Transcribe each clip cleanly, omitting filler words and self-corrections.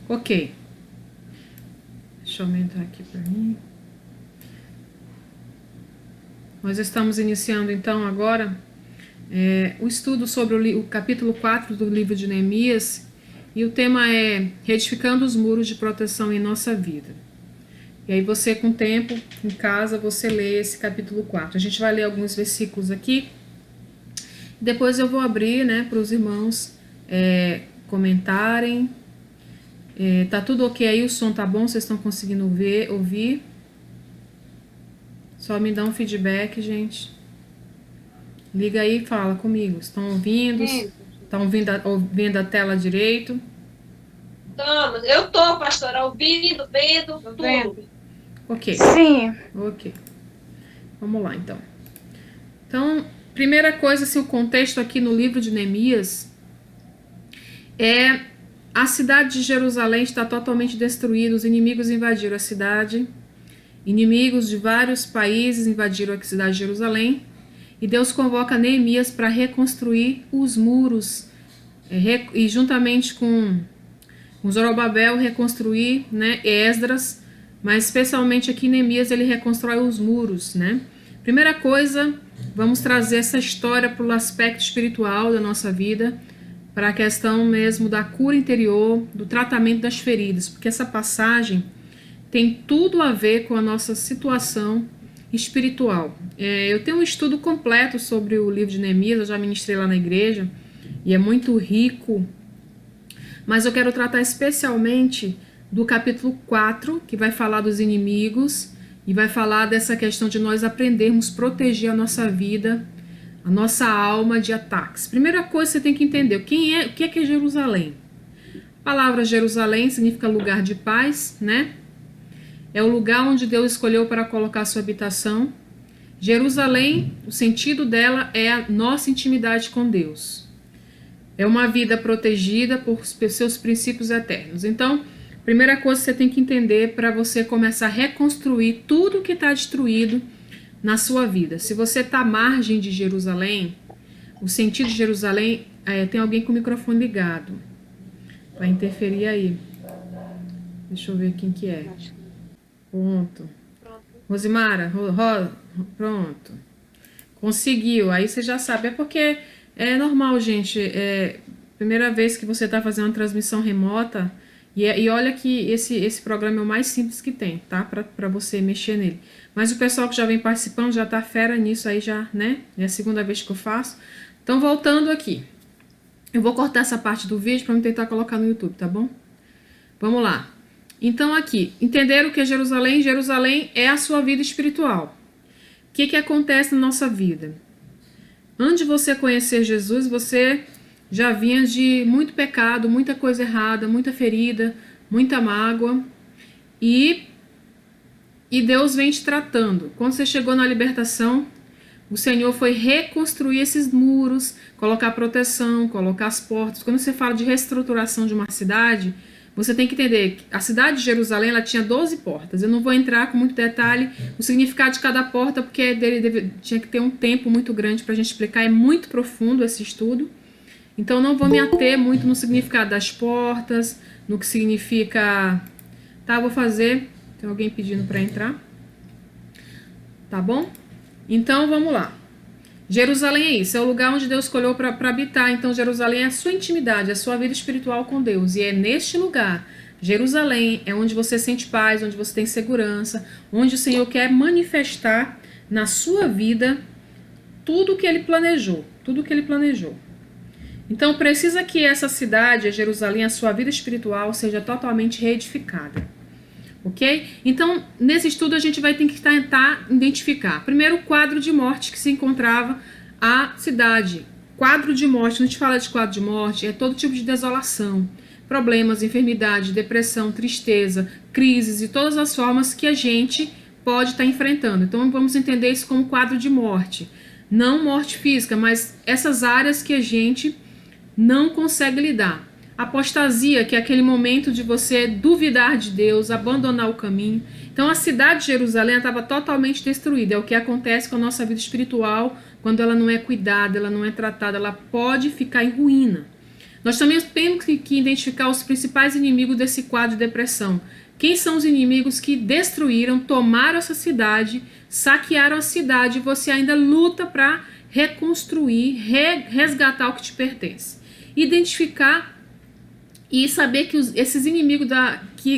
Ok. Deixa eu aumentar aqui para mim. Nós estamos iniciando então agora o estudo sobre o capítulo 4 do livro de Neemias, e o tema é reedificando os muros de proteção em nossa vida. E aí você, com o tempo, em casa, você lê esse capítulo 4. A gente vai ler alguns versículos aqui, depois eu vou abrir, né, para os irmãos comentarem. Tá tudo ok aí? O som tá bom? Vocês estão conseguindo ouvir? Só me dá um feedback, gente. Liga aí e fala comigo. Estão ouvindo? Estão ouvindo a tela direito? Estamos. Eu tô, pastora, ouvindo, vendo, tudo. Ok. Sim. Ok. Vamos lá, então. Então, primeira coisa, assim, o contexto aqui no livro de Neemias é a cidade de Jerusalém está totalmente destruída, os inimigos invadiram a cidade, inimigos de vários países invadiram a cidade de Jerusalém, e Deus convoca Neemias para reconstruir os muros, e juntamente com Zorobabel reconstruir, né, Esdras, mas especialmente aqui Neemias ele reconstrói os muros, né? Primeira coisa, vamos trazer essa história para o aspecto espiritual da nossa vida, para a questão mesmo da cura interior, do tratamento das feridas, porque essa passagem tem tudo a ver com a nossa situação espiritual. Eu tenho um estudo completo sobre o livro de Neemias, eu já ministrei lá na igreja, e é muito rico, mas eu quero tratar especialmente do capítulo 4, que vai falar dos inimigos, e vai falar dessa questão de nós aprendermos a proteger a nossa vida, a nossa alma de ataques. Primeira coisa, você tem que entender o que é Jerusalém. A palavra Jerusalém significa lugar de paz, né? É o lugar onde Deus escolheu para colocar sua habitação. Jerusalém, o sentido dela é a nossa intimidade com Deus. É uma vida protegida por seus princípios eternos. Então, primeira coisa que você tem que entender para você começar a reconstruir tudo que está destruído na sua vida. Se você está à margem de Jerusalém, o sentido de Jerusalém, tem alguém com o microfone ligado. Vai interferir aí. Deixa eu ver quem que é. Pronto. Rosimara, pronto. Conseguiu. Aí você já sabe. É porque é normal, gente. Primeira vez que você está fazendo uma transmissão remota. E olha que esse programa é o mais simples que tem, tá? Para você mexer nele. Mas o pessoal que já vem participando já tá fera nisso aí já, né? É a segunda vez que eu faço. Então, voltando aqui. Eu vou cortar essa parte do vídeo para me tentar colocar no YouTube, tá bom? Vamos lá. Então, aqui. Entenderam o que é Jerusalém? Jerusalém é a sua vida espiritual. O que acontece na nossa vida? Antes de você conhecer Jesus, você já vinha de muito pecado, muita coisa errada, muita ferida, muita mágoa. E Deus vem te tratando. Quando você chegou na libertação, o Senhor foi reconstruir esses muros, colocar proteção, colocar as portas. Quando você fala de reestruturação de uma cidade, você tem que entender que a cidade de Jerusalém ela tinha 12 portas. Eu não vou entrar com muito detalhe o significado de cada porta, porque tinha que ter um tempo muito grande para a gente explicar. É muito profundo esse estudo. Então não vou me ater muito no significado das portas, no que significa... Tá, vou fazer... Tem alguém pedindo para entrar? Tá bom? Então, vamos lá. Jerusalém é isso, é o lugar onde Deus escolheu para habitar. Então, Jerusalém é a sua intimidade, a sua vida espiritual com Deus. E é neste lugar, Jerusalém, é onde você sente paz, onde você tem segurança, onde o Senhor quer manifestar na sua vida tudo que Ele planejou. Tudo que Ele planejou. Então, precisa que essa cidade, Jerusalém, a sua vida espiritual, seja totalmente reedificada. Ok? Então, nesse estudo a gente vai ter que tentar identificar. Primeiro, o quadro de morte que se encontrava a cidade. Quadro de morte, quando a gente fala de quadro de morte, é todo tipo de desolação, problemas, enfermidade, depressão, tristeza, crises e todas as formas que a gente pode estar enfrentando. Então, vamos entender isso como quadro de morte. Não morte física, mas essas áreas que a gente não consegue lidar. Apostasia, que é aquele momento de você duvidar de Deus, abandonar o caminho. Então a cidade de Jerusalém estava totalmente destruída. É o que acontece com a nossa vida espiritual quando ela não é cuidada, ela não é tratada, ela pode ficar em ruína. Nós também temos que identificar os principais inimigos desse quadro de depressão. Quem são os inimigos que destruíram, tomaram essa cidade, saquearam a cidade e você ainda luta para reconstruir, resgatar o que te pertence. Identificar e saber que esses inimigos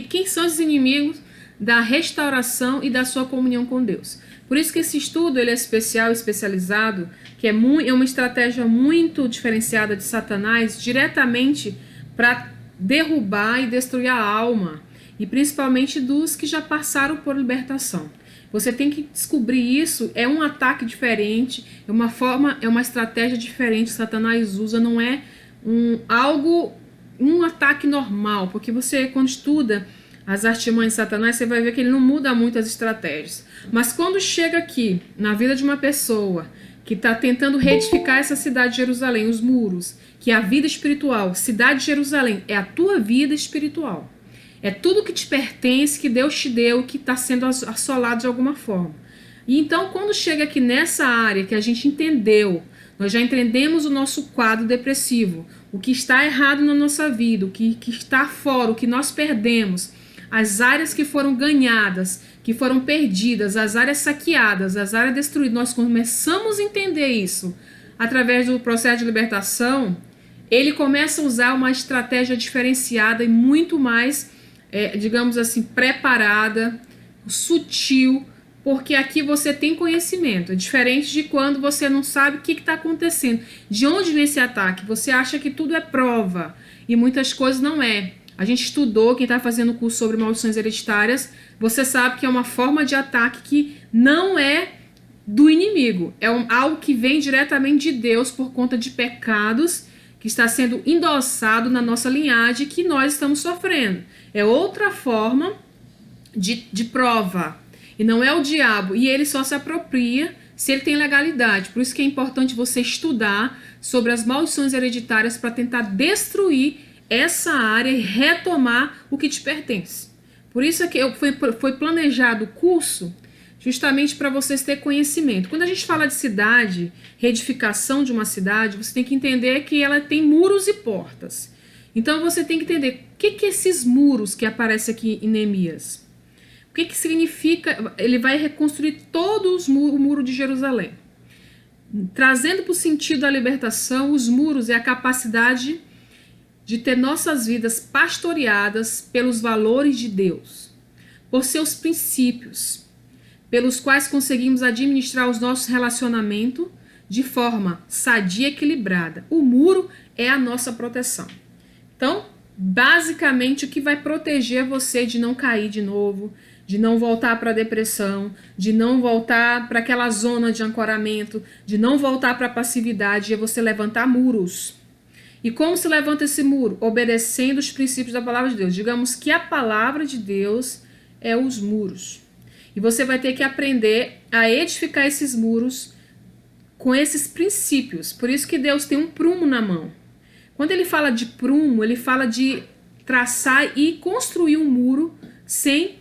quem são os inimigos da restauração e da sua comunhão com Deus. Por isso que esse estudo ele é especial, especializado, que é uma estratégia muito diferenciada de Satanás, diretamente para derrubar e destruir a alma, e principalmente dos que já passaram por libertação. Você tem que descobrir isso, é um ataque diferente, é uma estratégia diferente que Satanás usa, não é um ataque normal, porque você, quando estuda as artimanhas de Satanás, você vai ver que ele não muda muito as estratégias. Mas quando chega aqui, na vida de uma pessoa que está tentando reedificar essa cidade de Jerusalém, os muros, que é a vida espiritual, cidade de Jerusalém, é a tua vida espiritual. É tudo que te pertence, que Deus te deu, que está sendo assolado de alguma forma. E então, quando chega aqui nessa área que a gente entendeu, nós já entendemos o nosso quadro depressivo, o que está errado na nossa vida, o que está fora, o que nós perdemos, as áreas que foram ganhadas, que foram perdidas, as áreas saqueadas, as áreas destruídas. Nós começamos a entender isso através do processo de libertação. Ele começa a usar uma estratégia diferenciada e muito mais, digamos assim, preparada, sutil, porque aqui você tem conhecimento. É diferente de quando você não sabe o que está acontecendo, de onde vem esse ataque. Você acha que tudo é prova e muitas coisas não é. A gente estudou, quem está fazendo o curso sobre maldições hereditárias, você sabe que é uma forma de ataque que não é do inimigo. É algo que vem diretamente de Deus por conta de pecados que está sendo endossado na nossa linhagem que nós estamos sofrendo. É outra forma de prova. E não é o diabo. E ele só se apropria se ele tem legalidade. Por isso que é importante você estudar sobre as maldições hereditárias para tentar destruir essa área e retomar o que te pertence. Por isso é que foi planejado o curso justamente para vocês terem conhecimento. Quando a gente fala de cidade, reedificação de uma cidade, você tem que entender que ela tem muros e portas. Então você tem que entender o que esses muros que aparecem aqui em Neemias. O que significa? Ele vai reconstruir todos o muro de Jerusalém. Trazendo para o sentido da libertação, os muros é a capacidade de ter nossas vidas pastoreadas pelos valores de Deus, por seus princípios, pelos quais conseguimos administrar os nossos relacionamentos de forma sadia e equilibrada. O muro é a nossa proteção. Então, basicamente, o que vai proteger você de não cair de novo, de não voltar para a depressão, de não voltar para aquela zona de ancoramento, de não voltar para a passividade, é você levantar muros. E como se levanta esse muro? Obedecendo os princípios da palavra de Deus. Digamos que a palavra de Deus é os muros. E você vai ter que aprender a edificar esses muros com esses princípios. Por isso que Deus tem um prumo na mão. Quando ele fala de prumo, ele fala de traçar e construir um muro sem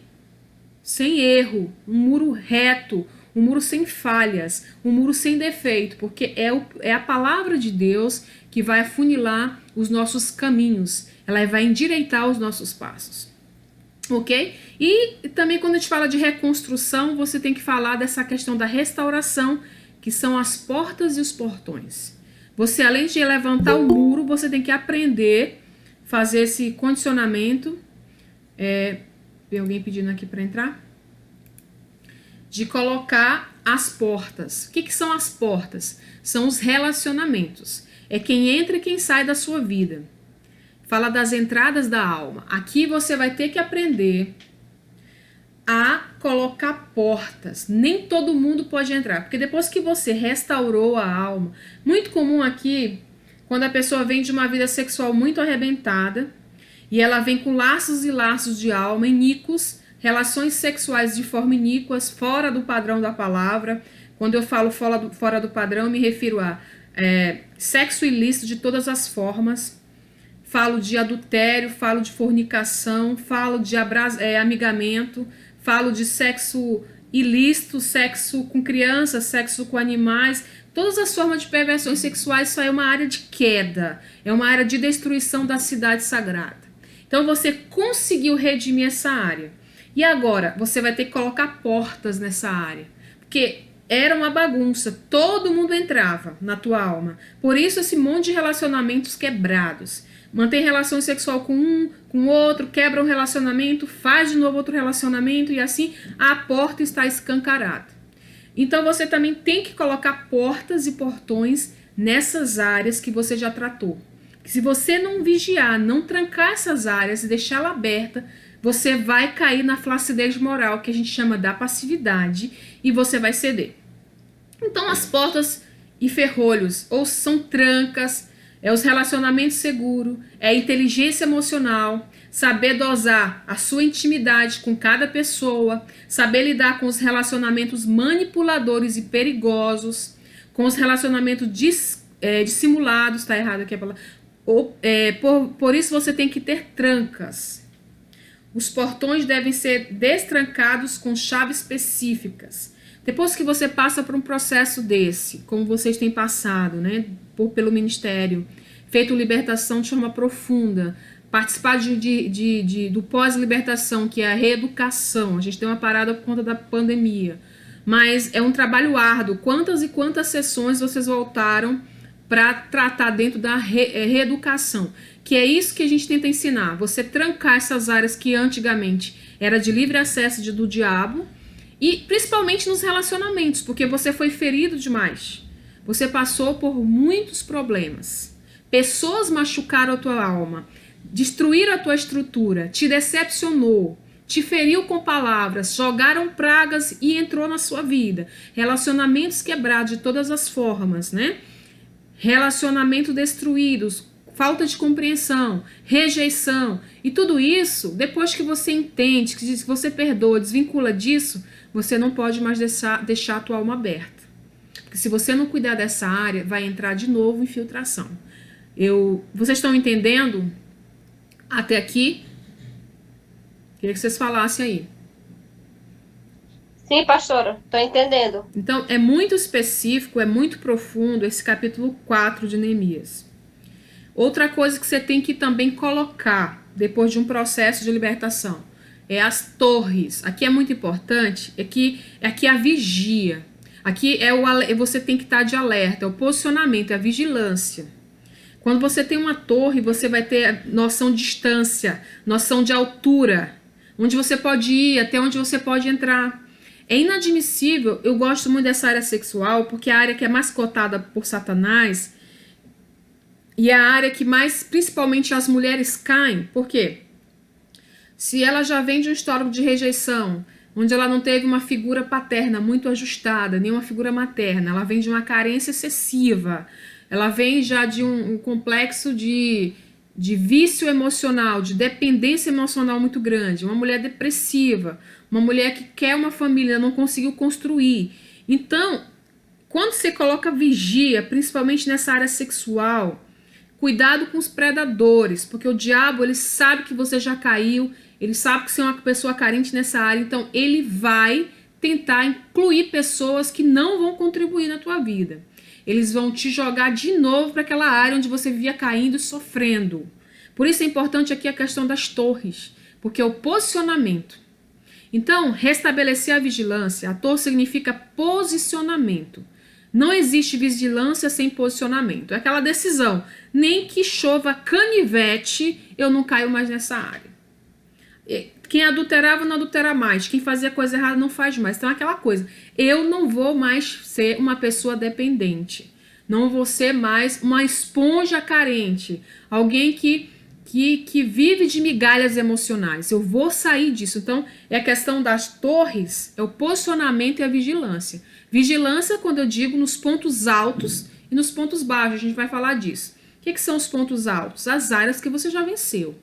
erro, um muro reto, um muro sem falhas, um muro sem defeito, porque é a palavra de Deus que vai afunilar os nossos caminhos, ela vai endireitar os nossos passos, ok? E também quando a gente fala de reconstrução, você tem que falar dessa questão da restauração, que são as portas e os portões. Você, além de levantar o muro, você tem que aprender a fazer esse condicionamento. Tem alguém pedindo aqui para entrar? De colocar as portas. O que são as portas? São os relacionamentos. É quem entra e quem sai da sua vida. Fala das entradas da alma. Aqui você vai ter que aprender a colocar portas. Nem todo mundo pode entrar, porque depois que você restaurou a alma, muito comum aqui, quando a pessoa vem de uma vida sexual muito arrebentada, e ela vem com laços e laços de alma iníquos, relações sexuais de forma iníquas, fora do padrão da palavra. Quando eu falo fora do padrão, me refiro a sexo ilícito de todas as formas. Falo de adultério, falo de fornicação, falo de amigamento, falo de sexo ilícito, sexo com crianças, sexo com animais, Todas as formas de perversões sexuais, isso aí é uma área de queda, é uma área de destruição da cidade sagrada. Então você conseguiu redimir essa área. E agora você vai ter que colocar portas nessa área, porque era uma bagunça, todo mundo entrava na tua alma. Por isso esse monte de relacionamentos quebrados. Mantém relação sexual com um, com outro, quebra um relacionamento, faz de novo outro relacionamento e assim a porta está escancarada. Então você também tem que colocar portas e portões nessas áreas que você já tratou. Se você não vigiar, não trancar essas áreas e deixá-la aberta, você vai cair na flacidez moral, que a gente chama da passividade, e você vai ceder. Então as portas e ferrolhos, ou são trancas, é os relacionamentos seguros, é a inteligência emocional, saber dosar a sua intimidade com cada pessoa, saber lidar com os relacionamentos manipuladores e perigosos, com os relacionamentos dissimulados, tá errado aqui a palavra. Por isso você tem que ter trancas. Os portões devem ser destrancados com chaves específicas. Depois que você passa por um processo desse, como vocês têm passado, né, pelo ministério, feito libertação de forma profunda, participar do pós-libertação, que é a reeducação. A gente tem uma parada por conta da pandemia, mas é um trabalho árduo. Quantas e quantas sessões vocês voltaram para tratar dentro da reeducação? Que é isso que a gente tenta ensinar. Você trancar essas áreas que antigamente era de livre acesso do diabo, e principalmente nos relacionamentos, porque você foi ferido demais. Você passou por muitos problemas. Pessoas machucaram a tua alma, destruíram a tua estrutura, te decepcionou, te feriu com palavras, jogaram pragas e entrou na sua vida. Relacionamentos quebrados de todas as formas, né? Relacionamentos destruídos, falta de compreensão, rejeição. E tudo isso, depois que você entende, que você perdoa, desvincula disso, você não pode mais deixar a tua alma aberta. Porque se você não cuidar dessa área, vai entrar de novo infiltração. Vocês estão entendendo até aqui? Queria que vocês falassem aí. Sim, pastora, estou entendendo. Então, é muito específico, é muito profundo esse capítulo 4 de Neemias. Outra coisa que você tem que também colocar, depois de um processo de libertação, é as torres. Aqui é muito importante, aqui é a vigia. Aqui você tem que estar de alerta, é o posicionamento, é a vigilância. Quando você tem uma torre, você vai ter noção de distância, noção de altura, onde você pode ir, até onde você pode entrar. É inadmissível, eu gosto muito dessa área sexual, porque é a área que é mais cotada por Satanás e é a área que mais, principalmente as mulheres, caem. Por quê? Se ela já vem de um histórico de rejeição, onde ela não teve uma figura paterna muito ajustada, nem uma figura materna, ela vem de uma carência excessiva, ela vem já de um complexo de vício emocional, de dependência emocional muito grande, uma mulher depressiva, uma mulher que quer uma família, não conseguiu construir. Então, quando você coloca vigia, principalmente nessa área sexual, cuidado com os predadores, porque o diabo, ele sabe que você já caiu, ele sabe que você é uma pessoa carente nessa área, então ele vai tentar incluir pessoas que não vão contribuir na tua vida. Eles vão te jogar de novo para aquela área onde você vivia caindo e sofrendo. Por isso é importante aqui a questão das torres, porque é o posicionamento. Então, restabelecer a vigilância, a torre significa posicionamento. Não existe vigilância sem posicionamento. É aquela decisão, nem que chova canivete, eu não caio mais nessa área. Quem adulterava não adultera mais, quem fazia coisa errada não faz mais. Então é aquela coisa, eu não vou mais ser uma pessoa dependente, não vou ser mais uma esponja carente, alguém que vive de migalhas emocionais. Eu vou sair disso. Então é a questão das torres, é o posicionamento e a vigilância. Vigilância quando eu digo nos pontos altos e nos pontos baixos, a gente vai falar disso. O que são os pontos altos? As áreas que você já venceu.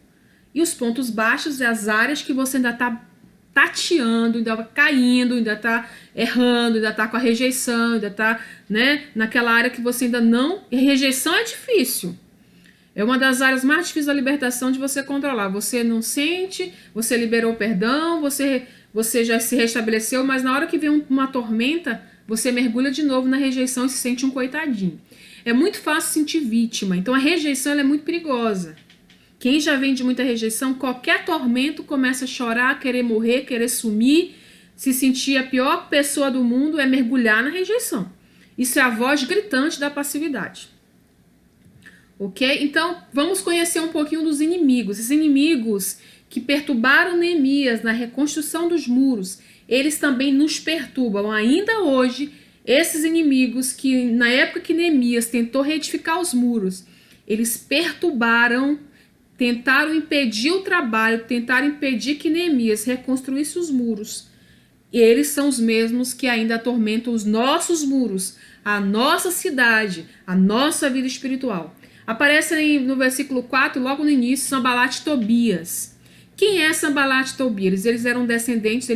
E os pontos baixos é as áreas que você ainda está tateando, ainda está caindo, ainda está errando, ainda está com a rejeição, ainda está, né, naquela área que você ainda não... E rejeição é difícil. É uma das áreas mais difíceis da libertação de você controlar. Você não sente, você liberou o perdão, você já se restabeleceu, mas na hora que vem uma tormenta, você mergulha de novo na rejeição e se sente um coitadinho. É muito fácil sentir vítima, então a rejeição ela é muito perigosa. Quem já vem de muita rejeição, qualquer tormento começa a chorar, querer morrer, querer sumir, se sentir a pior pessoa do mundo, é mergulhar na rejeição. Isso é a voz gritante da passividade. Ok? Então, vamos conhecer um pouquinho dos inimigos. Esses inimigos que perturbaram Neemias na reconstrução dos muros, eles também nos perturbam. Ainda hoje, esses inimigos que, na época que Neemias tentou reedificar os muros, eles perturbaram, tentaram impedir o trabalho, tentaram impedir que Neemias reconstruísse os muros. Eles são os mesmos que ainda atormentam os nossos muros, a nossa cidade, a nossa vida espiritual. Aparece no versículo 4, logo no início, Sanbalat e Tobias. Quem é Sanbalat e Tobias? Eles eram descendentes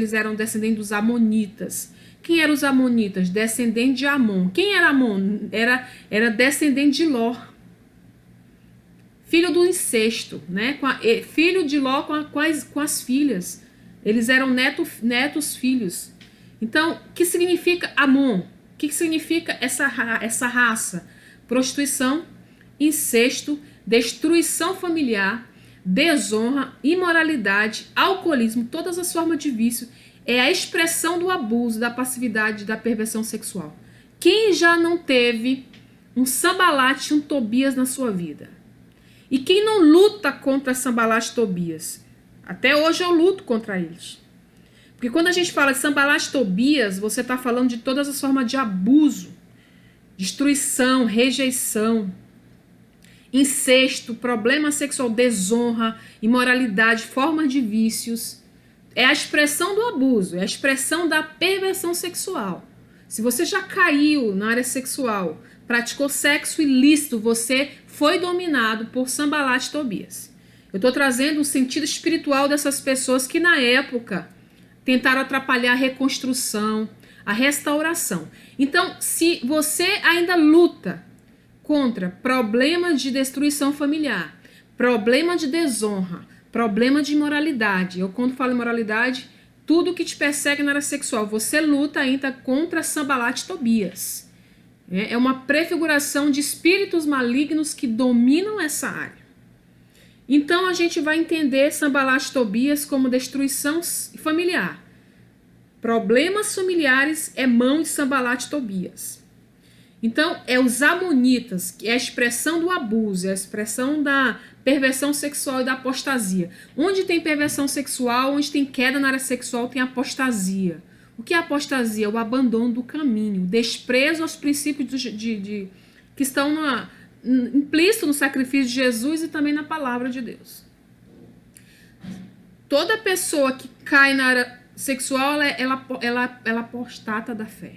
dos Amonitas. Quem eram os Amonitas? Descendente de Amon. Quem era Amon? Era descendente de Ló. Filho do incesto, né? Filho de Ló com as filhas. Eles eram netos filhos. Então, o que significa Amon? O que significa essa raça? Prostituição, incesto, destruição familiar, desonra, imoralidade, alcoolismo, todas as formas de vício. É a expressão do abuso, da passividade, da perversão sexual. Quem já não teve um Sanbalat e um Tobias na sua vida? E quem não luta contra Sanbalat e Tobias? Até hoje eu luto contra eles. Porque quando a gente fala de Sanbalat e Tobias, você está falando de todas as formas de abuso, destruição, rejeição, incesto, problema sexual, desonra, imoralidade, formas de vícios. É a expressão do abuso, é a expressão da perversão sexual. Se você já caiu na área sexual, praticou sexo ilícito, você foi dominado por Sanbalat e Tobias. Eu estou trazendo o sentido espiritual dessas pessoas que na época tentaram atrapalhar a reconstrução, a restauração. Então, se você ainda luta contra problemas de destruição familiar, problema de desonra, problema de imoralidade, eu quando falo imoralidade, tudo que te persegue na área sexual, você luta ainda contra Sanbalat e Tobias. É uma prefiguração de espíritos malignos que dominam essa área. Então a gente vai entender Sanbalat e Tobias como destruição familiar. Problemas familiares é mão de Sanbalat e Tobias. Então é os amonitas, que é a expressão do abuso, é a expressão da perversão sexual e da apostasia. Onde tem perversão sexual, onde tem queda na área sexual, tem apostasia. O que é apostasia? O abandono do caminho, o desprezo aos princípios que estão implícito no sacrifício de Jesus e também na palavra de Deus. Toda pessoa que cai na área sexual, ela apostata da fé.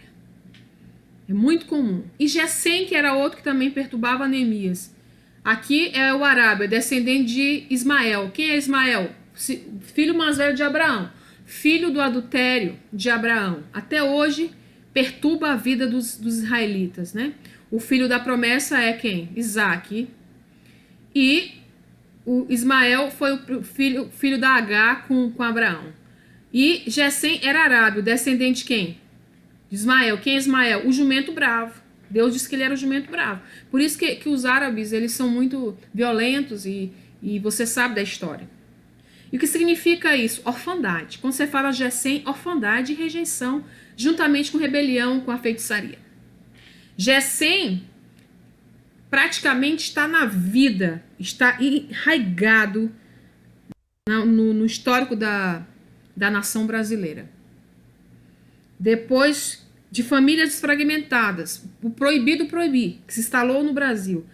É muito comum. E Gesem, que era outro que também perturbava Neemias. Aqui é o Arábia, descendente de Ismael. Quem é Ismael? Filho mais velho de Abraão. Filho do adultério de Abraão. Até hoje perturba a vida dos israelitas, né? O filho da promessa é quem? Isaac. E o Ismael foi o filho da Agar com Abraão. E Gesem era arábio, descendente de quem? De Ismael. Quem é Ismael? O jumento bravo. Deus disse que ele era o jumento bravo. Por isso que os árabes, eles são muito violentos e você sabe da história. E o que significa isso? Orfandade. Quando você fala Gesem, orfandade e rejeição, juntamente com rebelião, com a feitiçaria. Gesem praticamente está na vida, está enraigado no histórico da nação brasileira. Depois de famílias desfragmentadas, o proibido proibir, que se instalou no Brasil,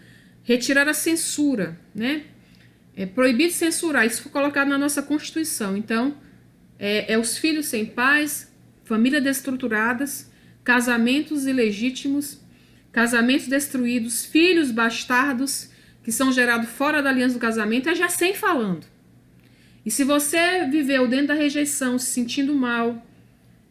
retirar a censura, né? É proibido censurar, isso foi colocado na nossa Constituição. Então, os filhos sem pais, famílias destruturadas, casamentos ilegítimos, casamentos destruídos, filhos bastardos que são gerados fora da aliança do casamento, é Gesem falando. E se você viveu dentro da rejeição, se sentindo mal,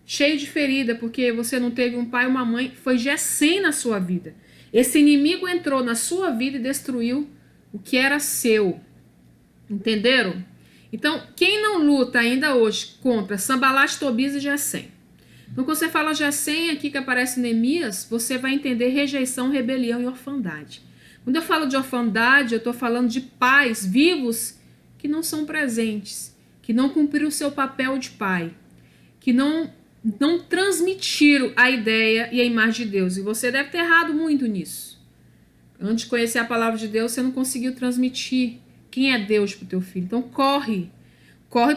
cheio de ferida, porque você não teve um pai ou uma mãe, foi Gesem na sua vida. Esse inimigo entrou na sua vida e destruiu o que era seu. Entenderam? Então, quem não luta ainda hoje contra Sanbalat, Tobias e Gesem? Então, quando você fala Gessém aqui que aparece em Neemias, você vai entender rejeição, rebelião e orfandade. Quando eu falo de orfandade, eu estou falando de pais vivos que não são presentes, que não cumpriram o seu papel de pai, que não transmitiram a ideia e a imagem de Deus. E você deve ter errado muito nisso. Antes de conhecer a palavra de Deus, você não conseguiu transmitir quem é Deus para o teu filho. Então corre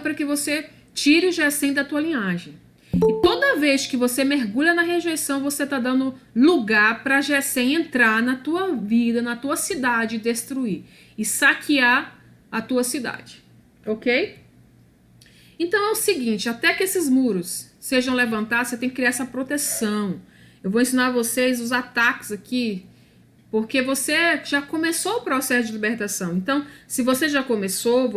para que você tire o Gessém da tua linhagem. E toda vez que você mergulha na rejeição, você está dando lugar para Gessém entrar na tua vida, na tua cidade e destruir. E saquear a tua cidade. Ok? Então é o seguinte, até que esses muros sejam levantados, você tem que criar essa proteção. Eu vou ensinar vocês os ataques aqui, porque você já começou o processo de libertação. Então, se você já começou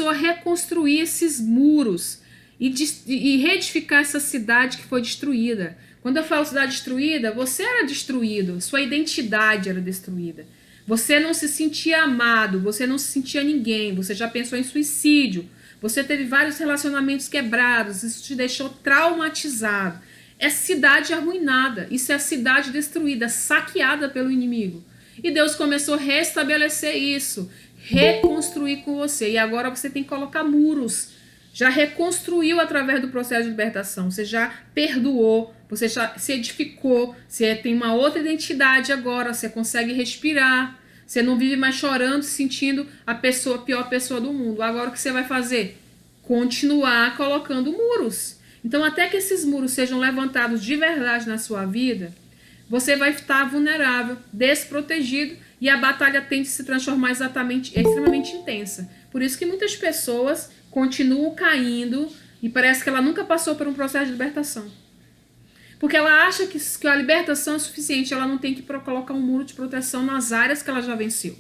a reconstruir esses muros e reedificar essa cidade que foi destruída. Quando eu falo cidade destruída, você era destruído, sua identidade era destruída. Você não se sentia amado, você não se sentia ninguém, você já pensou em suicídio, você teve vários relacionamentos quebrados, isso te deixou traumatizado. É cidade arruinada, isso é a cidade destruída, saqueada pelo inimigo. E Deus começou a restabelecer isso, reconstruir com você. E agora você tem que colocar muros. Já reconstruiu através do processo de libertação, você já perdoou, você já se edificou, você tem uma outra identidade agora, você consegue respirar, você não vive mais chorando, sentindo a pior pessoa do mundo. Agora o que você vai fazer? Continuar colocando muros. Então, até que esses muros sejam levantados de verdade na sua vida, você vai estar vulnerável, desprotegido, e a batalha tende a se transformar extremamente intensa. Por isso que muitas pessoas continuam caindo e parece que ela nunca passou por um processo de libertação. Porque ela acha que a libertação é suficiente, ela não tem que colocar um muro de proteção nas áreas que ela já venceu.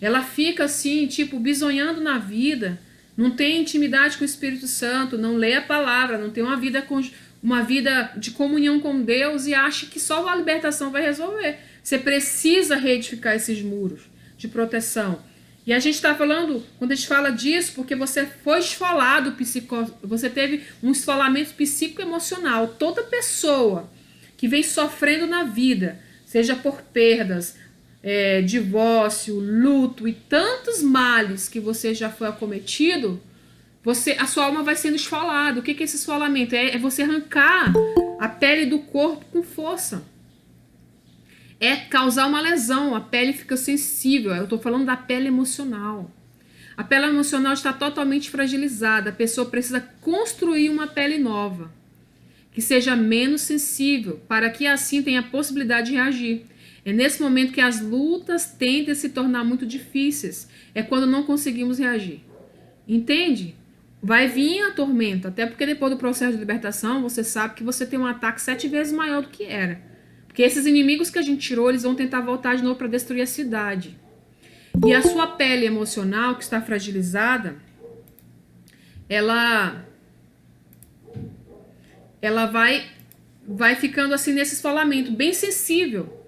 Ela fica assim, tipo, bisonhando na vida, não tem intimidade com o Espírito Santo, não lê a palavra, não tem uma vida de comunhão com Deus e acha que só a libertação vai resolver. Você precisa reedificar esses muros de proteção. E a gente está falando, quando a gente fala disso, porque você foi esfolado, você teve um esfolamento psicoemocional. Toda pessoa que vem sofrendo na vida, seja por perdas, divórcio, luto e tantos males que você já foi acometido, a sua alma vai sendo esfolada. O que é esse esfolamento? É você arrancar a pele do corpo com força. É causar uma lesão, a pele fica sensível. Eu estou falando da pele emocional. A pele emocional está totalmente fragilizada. A pessoa precisa construir uma pele nova, que seja menos sensível, para que assim tenha a possibilidade de reagir. É nesse momento que as lutas tendem a se tornar muito difíceis. É quando não conseguimos reagir. Entende? Vai vir a tormenta, até porque depois do processo de libertação, você sabe que você tem um ataque 7 vezes maior do que era. Porque esses inimigos que a gente tirou, eles vão tentar voltar de novo para destruir a cidade. E a sua pele emocional, que está fragilizada, ela vai ficando assim nesse esfolamento, bem sensível.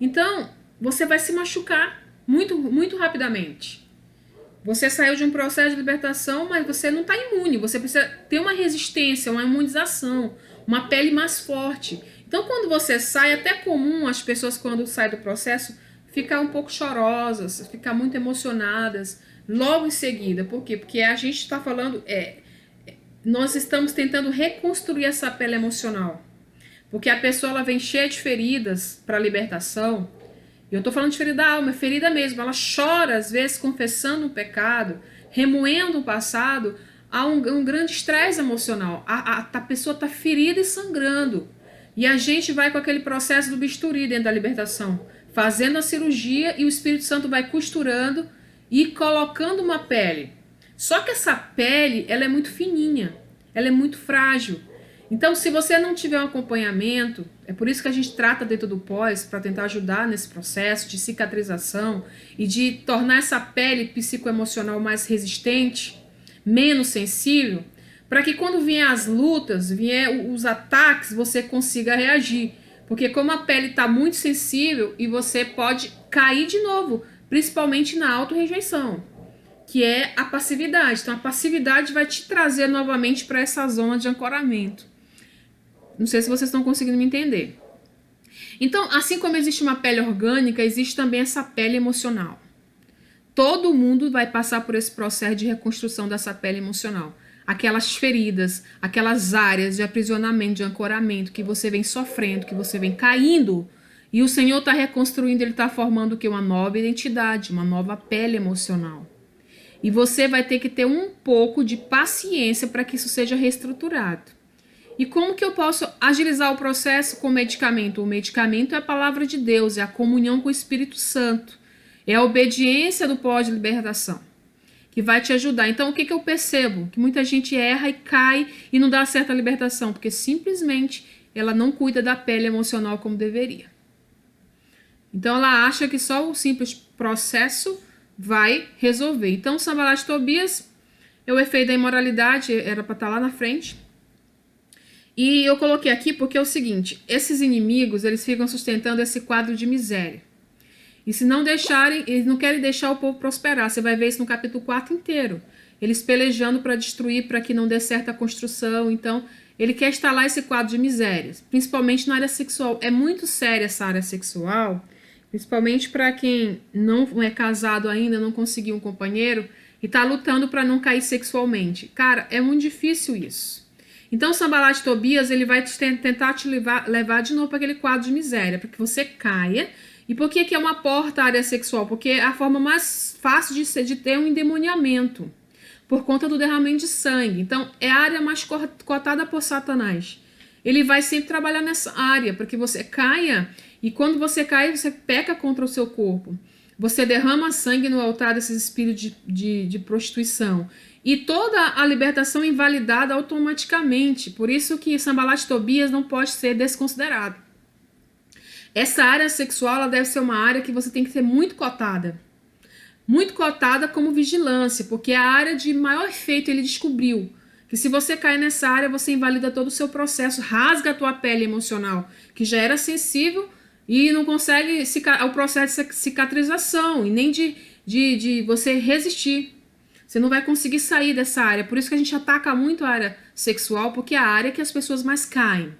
Então, você vai se machucar muito, muito rapidamente. Você saiu de um processo de libertação, mas você não está imune. Você precisa ter uma resistência, uma imunização, uma pele mais forte. Então, quando você sai, é até comum as pessoas, quando saem do processo, ficar um pouco chorosas, ficar muito emocionadas, logo em seguida. Por quê? Porque a gente está falando, nós estamos tentando reconstruir essa pele emocional. Porque a pessoa ela vem cheia de feridas para a libertação. E eu estou falando de ferida da alma, é ferida mesmo. Ela chora, às vezes, confessando um pecado, remoendo o passado. Há um grande estresse emocional. A pessoa está ferida e sangrando. E a gente vai com aquele processo do bisturi dentro da libertação, fazendo a cirurgia e o Espírito Santo vai costurando e colocando uma pele. Só que essa pele, ela é muito fininha, ela é muito frágil. Então, se você não tiver um acompanhamento, é por isso que a gente trata dentro do pós, para tentar ajudar nesse processo de cicatrização e de tornar essa pele psicoemocional mais resistente, menos sensível, para que quando vier as lutas, vier os ataques, você consiga reagir. Porque como a pele está muito sensível e você pode cair de novo, principalmente na auto-rejeição, que é a passividade. Então, a passividade vai te trazer novamente para essa zona de ancoramento. Não sei se vocês estão conseguindo me entender. Então, assim como existe uma pele orgânica, existe também essa pele emocional. Todo mundo vai passar por esse processo de reconstrução dessa pele emocional. Aquelas feridas, aquelas áreas de aprisionamento, de ancoramento que você vem sofrendo, que você vem caindo. E o Senhor está reconstruindo, Ele está formando o quê? Uma nova identidade, uma nova pele emocional. E você vai ter que ter um pouco de paciência para que isso seja reestruturado. E como que eu posso agilizar o processo com medicamento? O medicamento é a palavra de Deus, é a comunhão com o Espírito Santo, é a obediência do pós-libertação, que vai te ajudar. Então, o que eu percebo? Que muita gente erra e cai e não dá certa libertação, porque simplesmente ela não cuida da pele emocional como deveria. Então, ela acha que só o simples processo vai resolver. Então, Sanbalat e Tobias, o efeito da imoralidade era para estar lá na frente. E eu coloquei aqui porque é o seguinte, esses inimigos, eles ficam sustentando esse quadro de miséria. E se não deixarem, eles não querem deixar o povo prosperar. Você vai ver isso no capítulo 4 inteiro. Eles pelejando para destruir, para que não dê certa construção. Então, ele quer instalar esse quadro de misérias, principalmente na área sexual. É muito séria essa área sexual, principalmente para quem não é casado ainda, não conseguiu um companheiro e está lutando para não cair sexualmente. Cara, é muito difícil isso. Então, Sanbalat e Tobias, ele vai tentar te levar de novo para aquele quadro de miséria, para que você caia. E por que é uma porta à área sexual? Porque é a forma mais fácil de ter um endemoniamento, por conta do derramamento de sangue. Então, é a área mais cotada por Satanás. Ele vai sempre trabalhar nessa área, para que você caia, e quando você cai, você peca contra o seu corpo. Você derrama sangue no altar desses espíritos de prostituição. E toda a libertação é invalidada automaticamente. Por isso que Sanbalat e Tobias não pode ser desconsiderado. Essa área sexual, ela deve ser uma área que você tem que ser muito cotada. Muito cotada como vigilância, porque é a área de maior efeito. Ele descobriu que se você cair nessa área, você invalida todo o seu processo, rasga a tua pele emocional, que já era sensível, e não consegue o processo de cicatrização, e nem de você resistir. Você não vai conseguir sair dessa área. Por isso que a gente ataca muito a área sexual, porque é a área que as pessoas mais caem.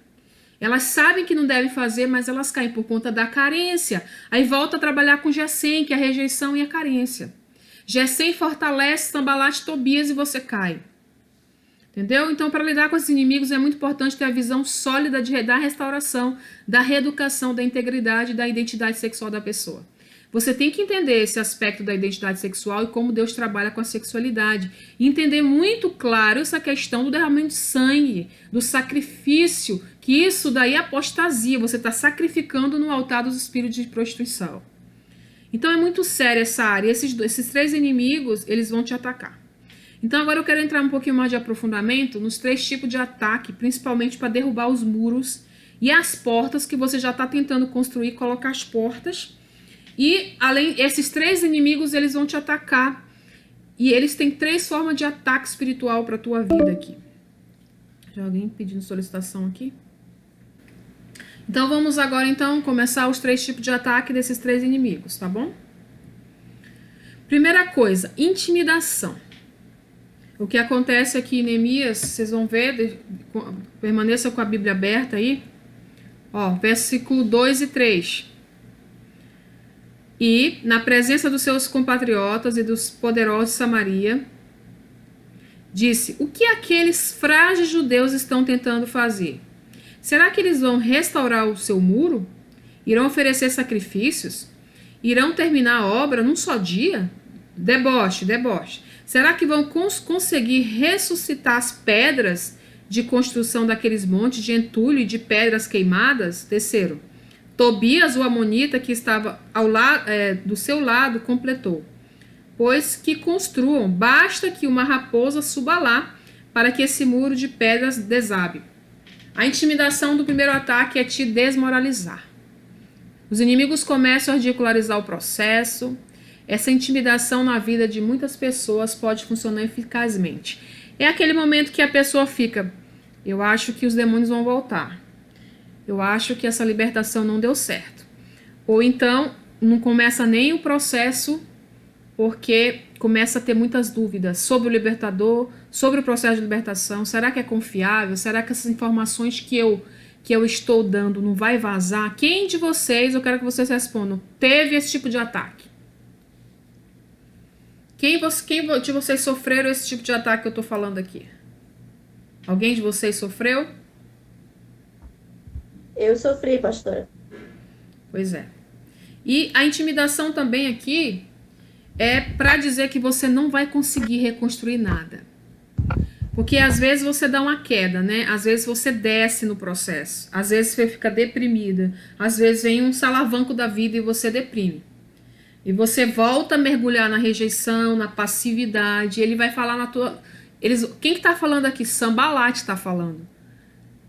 Elas sabem que não devem fazer, mas elas caem por conta da carência. Aí volta a trabalhar com Gessém, que é a rejeição e a carência. Gessém fortalece Sanbalat e Tobias e você cai. Entendeu? Então, para lidar com esses inimigos, é muito importante ter a visão sólida da restauração, da reeducação, da integridade, da identidade sexual da pessoa. Você tem que entender esse aspecto da identidade sexual e como Deus trabalha com a sexualidade. E entender muito claro essa questão do derramamento de sangue, do sacrifício, que isso daí é apostasia. Você está sacrificando no altar dos espíritos de prostituição. Então é muito séria essa área. Esses três inimigos, eles vão te atacar. Então agora eu quero entrar um pouquinho mais de aprofundamento nos três tipos de ataque, principalmente para derrubar os muros e as portas que você já está tentando construir, colocar as portas. E além esses três inimigos, eles vão te atacar. E eles têm três formas de ataque espiritual para a tua vida aqui. Já alguém pedindo solicitação aqui? Então vamos agora então começar os três tipos de ataque desses três inimigos, tá bom? Primeira coisa, intimidação. O que acontece aqui em Neemias, vocês vão ver, permaneça com a Bíblia aberta aí. Ó, versículo 2 e 3. E, na presença dos seus compatriotas e dos poderosos de Samaria, disse: o que aqueles frágeis judeus estão tentando fazer? Será que eles vão restaurar o seu muro? Irão oferecer sacrifícios? Irão terminar a obra num só dia? Deboche, deboche. Será que vão conseguir ressuscitar as pedras de construção daqueles montes de entulho e de pedras queimadas? Terceiro, Tobias, o amonita, que estava do seu lado, completou: pois que construam, basta que uma raposa suba lá, para que esse muro de pedras desabe. A intimidação do primeiro ataque é te desmoralizar. Os inimigos começam a ridicularizar o processo. Essa intimidação na vida de muitas pessoas pode funcionar eficazmente. É aquele momento que a pessoa fica: eu acho que os demônios vão voltar. Eu acho que essa libertação não deu certo. Ou então, não começa nem o processo, porque começa a ter muitas dúvidas sobre o libertador, sobre o processo de libertação. Será que é confiável? Será que essas informações que eu estou dando não vai vazar? Quem de vocês, eu quero que vocês respondam, teve esse tipo de ataque? Quem de vocês sofreram esse tipo de ataque que eu tô falando aqui? Alguém de vocês sofreu? Eu sofri, pastora. Pois é. E a intimidação também aqui é para dizer que você não vai conseguir reconstruir nada. Porque às vezes você dá uma queda, né? Às vezes você desce no processo. Às vezes você fica deprimida. Às vezes vem um salavanco da vida e você deprime. E você volta a mergulhar na rejeição, na passividade. Ele vai falar na tua... Quem que tá falando aqui? Sambalat tá falando.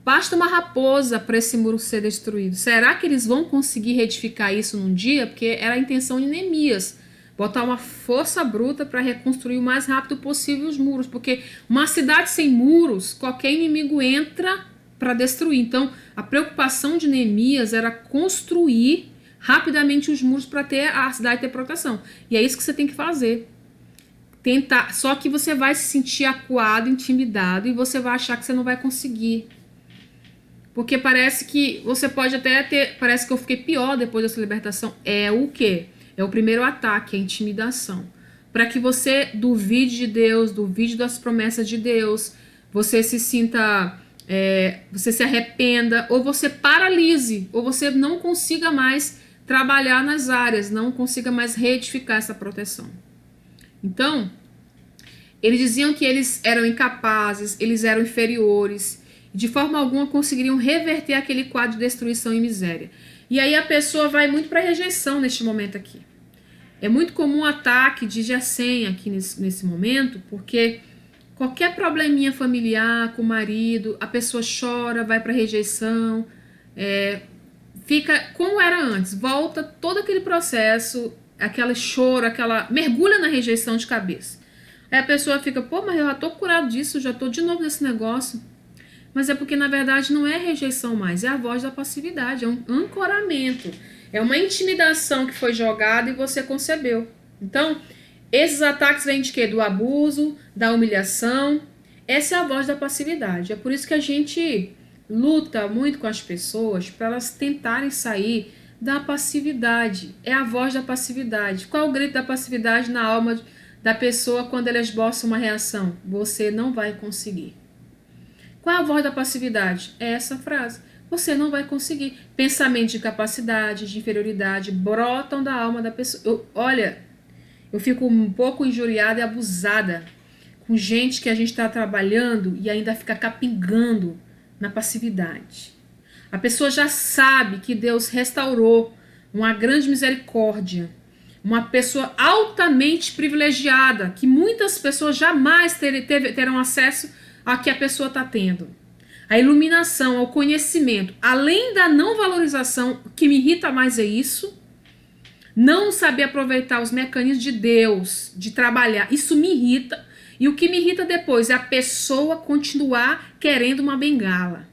Basta uma raposa para esse muro ser destruído. Será que eles vão conseguir retificar isso num dia? Porque era a intenção de Neemias. Botar uma força bruta para reconstruir o mais rápido possível os muros. Porque uma cidade sem muros, qualquer inimigo entra para destruir. Então, a preocupação de Neemias era construir rapidamente os muros para ter a cidade ter proteção. E é isso que você tem que fazer. Tentar. Só que você vai se sentir acuado, intimidado e você vai achar que você não vai conseguir. Porque parece que você pode até ter... Parece que eu fiquei pior depois dessa libertação. É o quê? É o primeiro ataque, a intimidação. Para que você duvide de Deus, duvide das promessas de Deus, você se sinta... você se arrependa, ou você paralise, ou você não consiga mais trabalhar nas áreas, não consiga mais reedificar essa proteção. Então, eles diziam que eles eram incapazes, eles eram inferiores, de forma alguma conseguiriam reverter aquele quadro de destruição e miséria. E aí a pessoa vai muito para a rejeição neste momento aqui. É muito comum o ataque de Gessém aqui nesse momento, porque qualquer probleminha familiar com o marido, a pessoa chora, vai para a rejeição, fica como era antes, volta todo aquele processo, aquele choro, mergulha na rejeição de cabeça. Aí a pessoa fica, pô, mas eu já tô curado disso, já tô de novo nesse negócio. Mas é porque, na verdade, não é rejeição mais, é a voz da passividade, é um ancoramento, é uma intimidação que foi jogada e você concebeu. Então, esses ataques vêm de quê? Do abuso, da humilhação. Essa é a voz da passividade. É por isso que a gente luta muito com as pessoas para elas tentarem sair da passividade. É a voz da passividade. Qual é o grito da passividade na alma da pessoa quando ela esboça uma reação? Você não vai conseguir. Qual é a voz da passividade? É essa frase. Você não vai conseguir. Pensamentos de capacidade, de inferioridade, brotam da alma da pessoa. Eu fico um pouco injuriada e abusada com gente que a gente está trabalhando e ainda fica capingando na passividade. A pessoa já sabe que Deus restaurou uma grande misericórdia, uma pessoa altamente privilegiada, que muitas pessoas jamais terão acesso a que a pessoa está tendo. A iluminação, ao conhecimento, além da não valorização, o que me irrita mais é isso, não saber aproveitar os mecanismos de Deus, de trabalhar, isso me irrita, e o que me irrita depois é a pessoa continuar querendo uma bengala.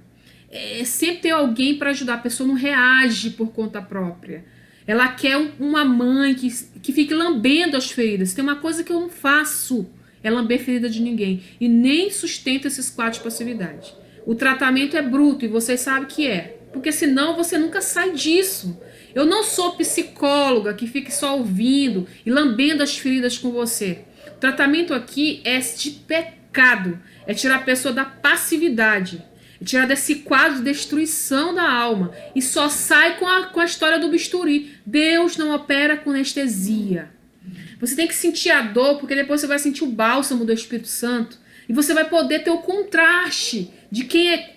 Sempre tem alguém para ajudar, a pessoa não reage por conta própria. Ela quer uma mãe que fique lambendo as feridas. Tem uma coisa que eu não faço, é lamber ferida de ninguém. E nem sustenta esses quadros de passividade. O tratamento é bruto e vocês sabem que é. Porque senão você nunca sai disso. Eu não sou psicóloga que fique só ouvindo e lambendo as feridas com você. O tratamento aqui é de pecado. É tirar a pessoa da passividade. É tirar desse quadro de destruição da alma. E só sai com a história do bisturi. Deus não opera com anestesia. Você tem que sentir a dor, porque depois você vai sentir o bálsamo do Espírito Santo. E você vai poder ter o contraste de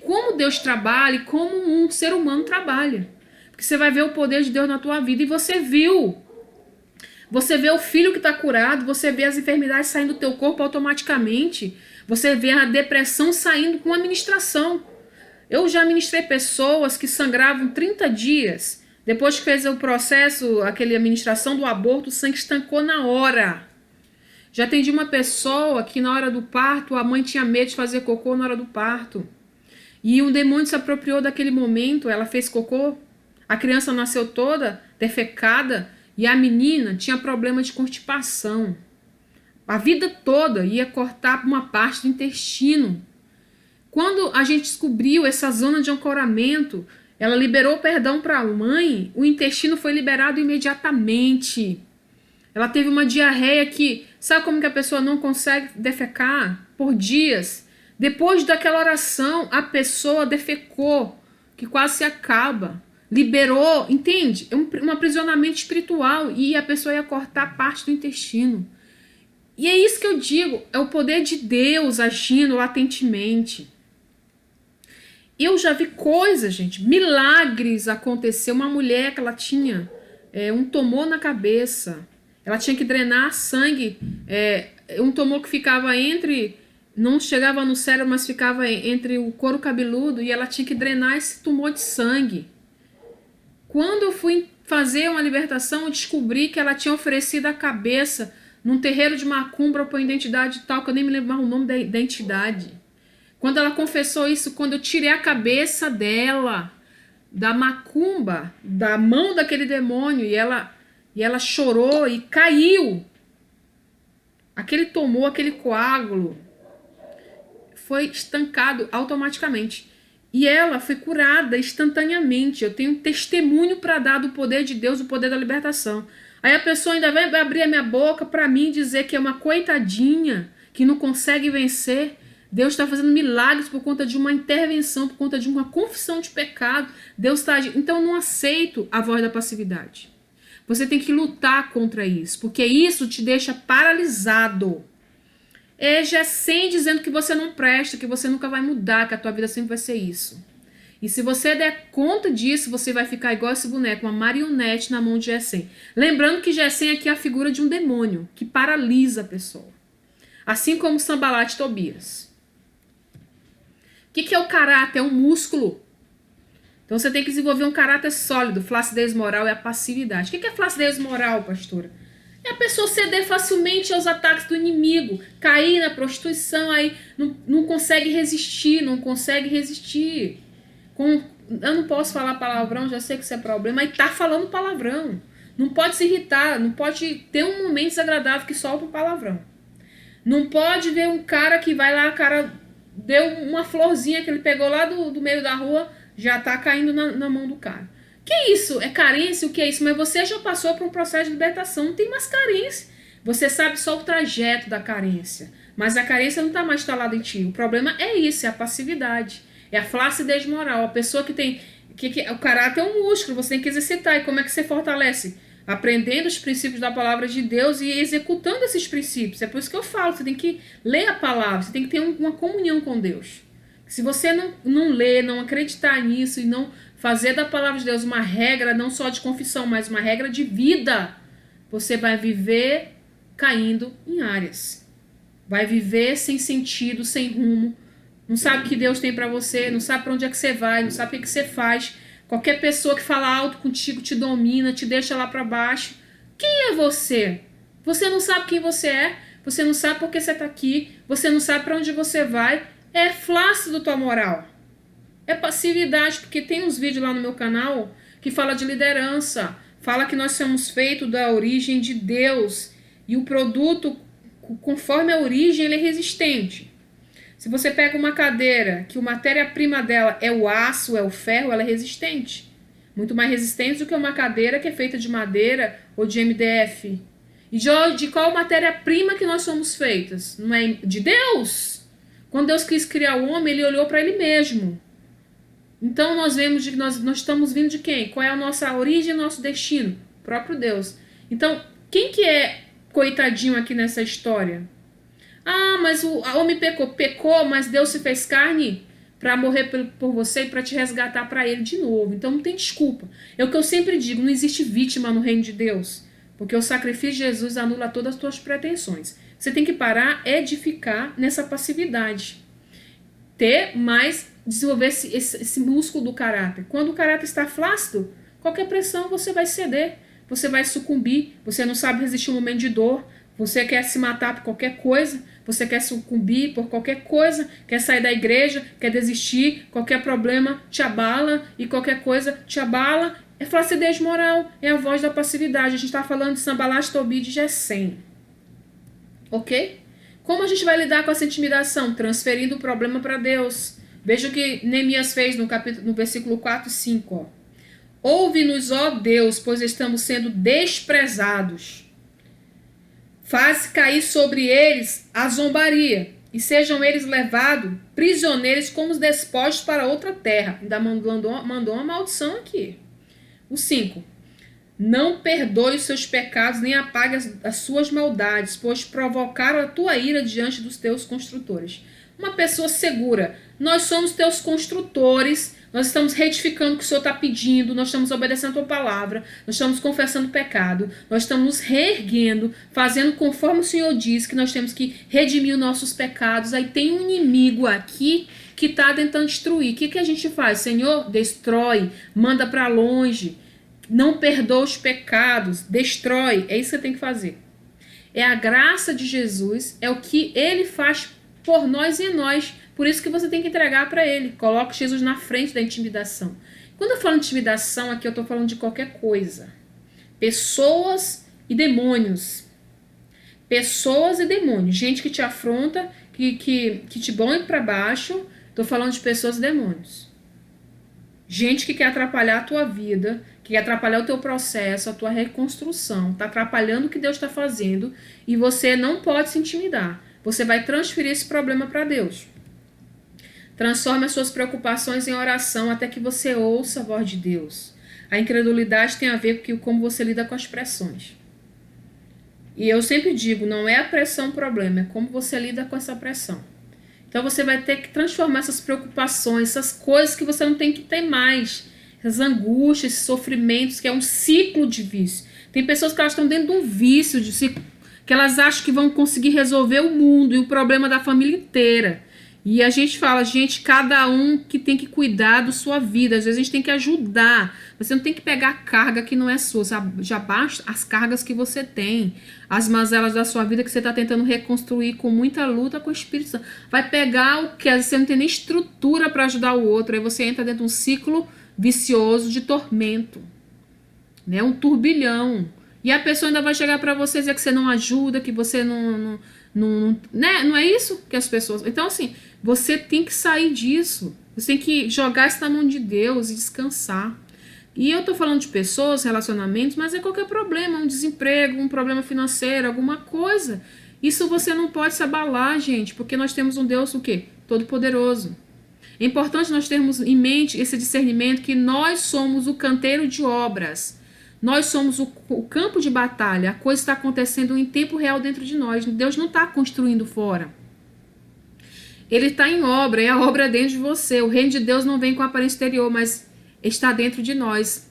como Deus trabalha e como um ser humano trabalha. Porque você vai ver o poder de Deus na tua vida. E você viu. Você vê o filho que está curado. Você vê as enfermidades saindo do teu corpo automaticamente. Você vê a depressão saindo com a ministração. Eu já ministrei pessoas que sangravam 30 dias. Depois que fez o processo, aquela administração do aborto, o sangue estancou na hora. Já atendi uma pessoa que na hora do parto, a mãe tinha medo de fazer cocô na hora do parto. E um demônio se apropriou daquele momento, ela fez cocô, a criança nasceu toda defecada, E a menina tinha problema de constipação. A vida toda ia cortar uma parte do intestino. Quando a gente descobriu essa zona de ancoramento, ela liberou perdão para a mãe, o intestino foi liberado imediatamente. Ela teve uma diarreia que, sabe como que a pessoa não consegue defecar? Por dias. Depois daquela oração, a pessoa defecou, que quase se acaba. Liberou, entende? É um aprisionamento espiritual e a pessoa ia cortar parte do intestino. E é isso que eu digo, é o poder de Deus agindo latentemente. Eu já vi coisas, gente, milagres acontecer. Uma mulher que ela tinha um tumor na cabeça, ela tinha que drenar sangue, um tumor que ficava não chegava no cérebro, mas ficava entre o couro cabeludo, e ela tinha que drenar esse tumor de sangue. Quando eu fui fazer uma libertação, eu descobri que ela tinha oferecido a cabeça num terreiro de macumba para uma identidade tal, que eu nem me lembro mais o nome da entidade. Quando ela confessou isso, quando eu tirei a cabeça dela, da macumba, da mão daquele demônio, e ela chorou e caiu. Aquele tumor, aquele coágulo, foi estancado automaticamente. E ela foi curada instantaneamente. Eu tenho um testemunho para dar do poder de Deus, do poder da libertação. Aí a pessoa ainda vai abrir a minha boca para mim dizer que é uma coitadinha, que não consegue vencer. Deus está fazendo milagres por conta de uma intervenção, por conta de uma confissão de pecado. Deus está agindo. Então eu não aceito a voz da passividade. Você tem que lutar contra isso, porque isso te deixa paralisado. É Gesem dizendo que você não presta, que você nunca vai mudar, que a tua vida sempre vai ser isso. E se você der conta disso, você vai ficar igual esse boneco, uma marionete na mão de Gesem. Lembrando que Gesem aqui é a figura de um demônio, que paralisa a pessoa. Assim como Sambalat e Tobias. O que é o caráter? É um músculo. Então você tem que desenvolver um caráter sólido. Flacidez moral é a passividade. O que é flacidez moral, pastora? É a pessoa ceder facilmente aos ataques do inimigo, cair na prostituição, aí não consegue resistir, eu não posso falar palavrão, já sei que isso é problema, aí tá falando palavrão. Não pode se irritar, não pode ter um momento desagradável que solta um palavrão. Não pode ver um cara que vai lá, o cara deu uma florzinha que ele pegou lá do meio da rua, já tá caindo na mão do cara. Que isso? É carência? O que é isso? Mas você já passou por um processo de libertação, não tem mais carência. Você sabe só o trajeto da carência, mas a carência não está mais instalada em ti. O problema é isso, é a passividade, é a flacidez moral. A pessoa que tem... o caráter é um músculo, você tem que exercitar. E como é que você fortalece? Aprendendo os princípios da palavra de Deus e executando esses princípios. É por isso que eu falo, você tem que ler a palavra, você tem que ter uma comunhão com Deus. Se você não ler, não acreditar nisso e não fazer da palavra de Deus uma regra, não só de confissão, mas uma regra de vida, você vai viver caindo em áreas. Vai viver sem sentido, sem rumo. Não sabe o que Deus tem para você, não sabe para onde é que você vai, não sabe o que você faz. Qualquer pessoa que fala alto contigo te domina, te deixa lá para baixo. Quem é você? Você não sabe quem você é, você não sabe por que você está aqui, você não sabe para onde você vai. É flácido tua moral. É passividade, porque tem uns vídeos lá no meu canal que fala de liderança, fala que nós somos feitos da origem de Deus e o produto, conforme a origem, ele é resistente. Se você pega uma cadeira que a matéria-prima dela é o aço, é o ferro, ela é resistente. Muito mais resistente do que uma cadeira que é feita de madeira ou de MDF. E de qual matéria-prima que nós somos feitas? Não é de Deus? Quando Deus quis criar o homem, ele olhou para ele mesmo. Então nós vemos que nós estamos vindo de quem? Qual é a nossa origem, nosso destino? O próprio Deus. Então, quem que é coitadinho aqui nessa história? Ah, mas o homem pecou, mas Deus se fez carne para morrer por você e para te resgatar para ele de novo. Então não tem desculpa. É o que eu sempre digo, não existe vítima no reino de Deus, porque o sacrifício de Jesus anula todas as tuas pretensões. Você tem que parar de ficar nessa passividade. Desenvolver esse músculo do caráter. Quando o caráter está flácido, qualquer pressão você vai ceder, você vai sucumbir, você não sabe resistir um momento de dor, você quer se matar por qualquer coisa, você quer sucumbir por qualquer coisa, quer sair da igreja, quer desistir, qualquer problema te abala e qualquer coisa te abala. É flacidez moral, é a voz da passividade. A gente está falando de Sanbalat, Tobit e Gesem. Ok? Como a gente vai lidar com essa intimidação? Transferindo o problema para Deus. Veja o que Neemias fez no versículo 4 e 5. Ó. Ouve-nos, ó Deus, pois estamos sendo desprezados. Faz cair sobre eles a zombaria, e sejam eles levados prisioneiros como os despojos para outra terra. Ainda mandou uma maldição aqui. O 5. Não perdoe os seus pecados, nem apague as suas maldades, pois provocaram a tua ira diante dos teus construtores. Uma pessoa segura. Nós somos teus construtores, nós estamos retificando o que o Senhor está pedindo, nós estamos obedecendo a tua palavra, nós estamos confessando o pecado, nós estamos nos reerguendo, fazendo conforme o Senhor diz, que nós temos que redimir os nossos pecados. Aí tem um inimigo aqui que está tentando destruir. O que a gente faz? Senhor, destrói, manda para longe, não perdoa os pecados, destrói. É isso que você tem que fazer. É a graça de Jesus, é o que ele faz por nós e em nós. Por isso que você tem que entregar para ele. Coloque Jesus na frente da intimidação. Quando eu falo intimidação, aqui eu estou falando de qualquer coisa. Pessoas e demônios. Pessoas e demônios. Gente que te afronta, que te põe para baixo. Estou falando de pessoas e demônios. Gente que quer atrapalhar a tua vida, que quer atrapalhar o teu processo, a tua reconstrução. Está atrapalhando o que Deus está fazendo e você não pode se intimidar. Você vai transferir esse problema para Deus. Transforme as suas preocupações em oração até que você ouça a voz de Deus. A incredulidade tem a ver com como você lida com as pressões. E eu sempre digo, não é a pressão o problema, é como você lida com essa pressão. Então você vai ter que transformar essas preocupações, essas coisas que você não tem que ter mais. Essas angústias, esses sofrimentos, que é um ciclo de vício. Tem pessoas que elas estão dentro de um vício, que elas acham que vão conseguir resolver o mundo e o problema da família inteira. E a gente fala, gente, cada um que tem que cuidar da sua vida. Às vezes a gente tem que ajudar. Você não tem que pegar a carga que não é sua. Já basta as cargas que você tem. As mazelas da sua vida que você está tentando reconstruir com muita luta com o Espírito Santo. Vai pegar o que? Às vezes você não tem nem estrutura para ajudar o outro. Aí você entra dentro de um ciclo vicioso de tormento. Né? Um turbilhão. E a pessoa ainda vai chegar para você e dizer que você não ajuda, que você né? Não é isso que as pessoas... Então, assim, você tem que sair disso. Você tem que jogar isso na mão de Deus e descansar. E eu tô falando de pessoas, relacionamentos, mas é qualquer problema, um desemprego, um problema financeiro, alguma coisa. Isso você não pode se abalar, gente, porque nós temos um Deus, o quê? Todo-Poderoso. É importante nós termos em mente esse discernimento que nós somos o canteiro de obras. Nós somos o campo de batalha. A coisa está acontecendo em tempo real dentro de nós. Deus não está construindo fora. Ele está em obra, é a obra dentro de você. O reino de Deus não vem com a aparência exterior, mas está dentro de nós.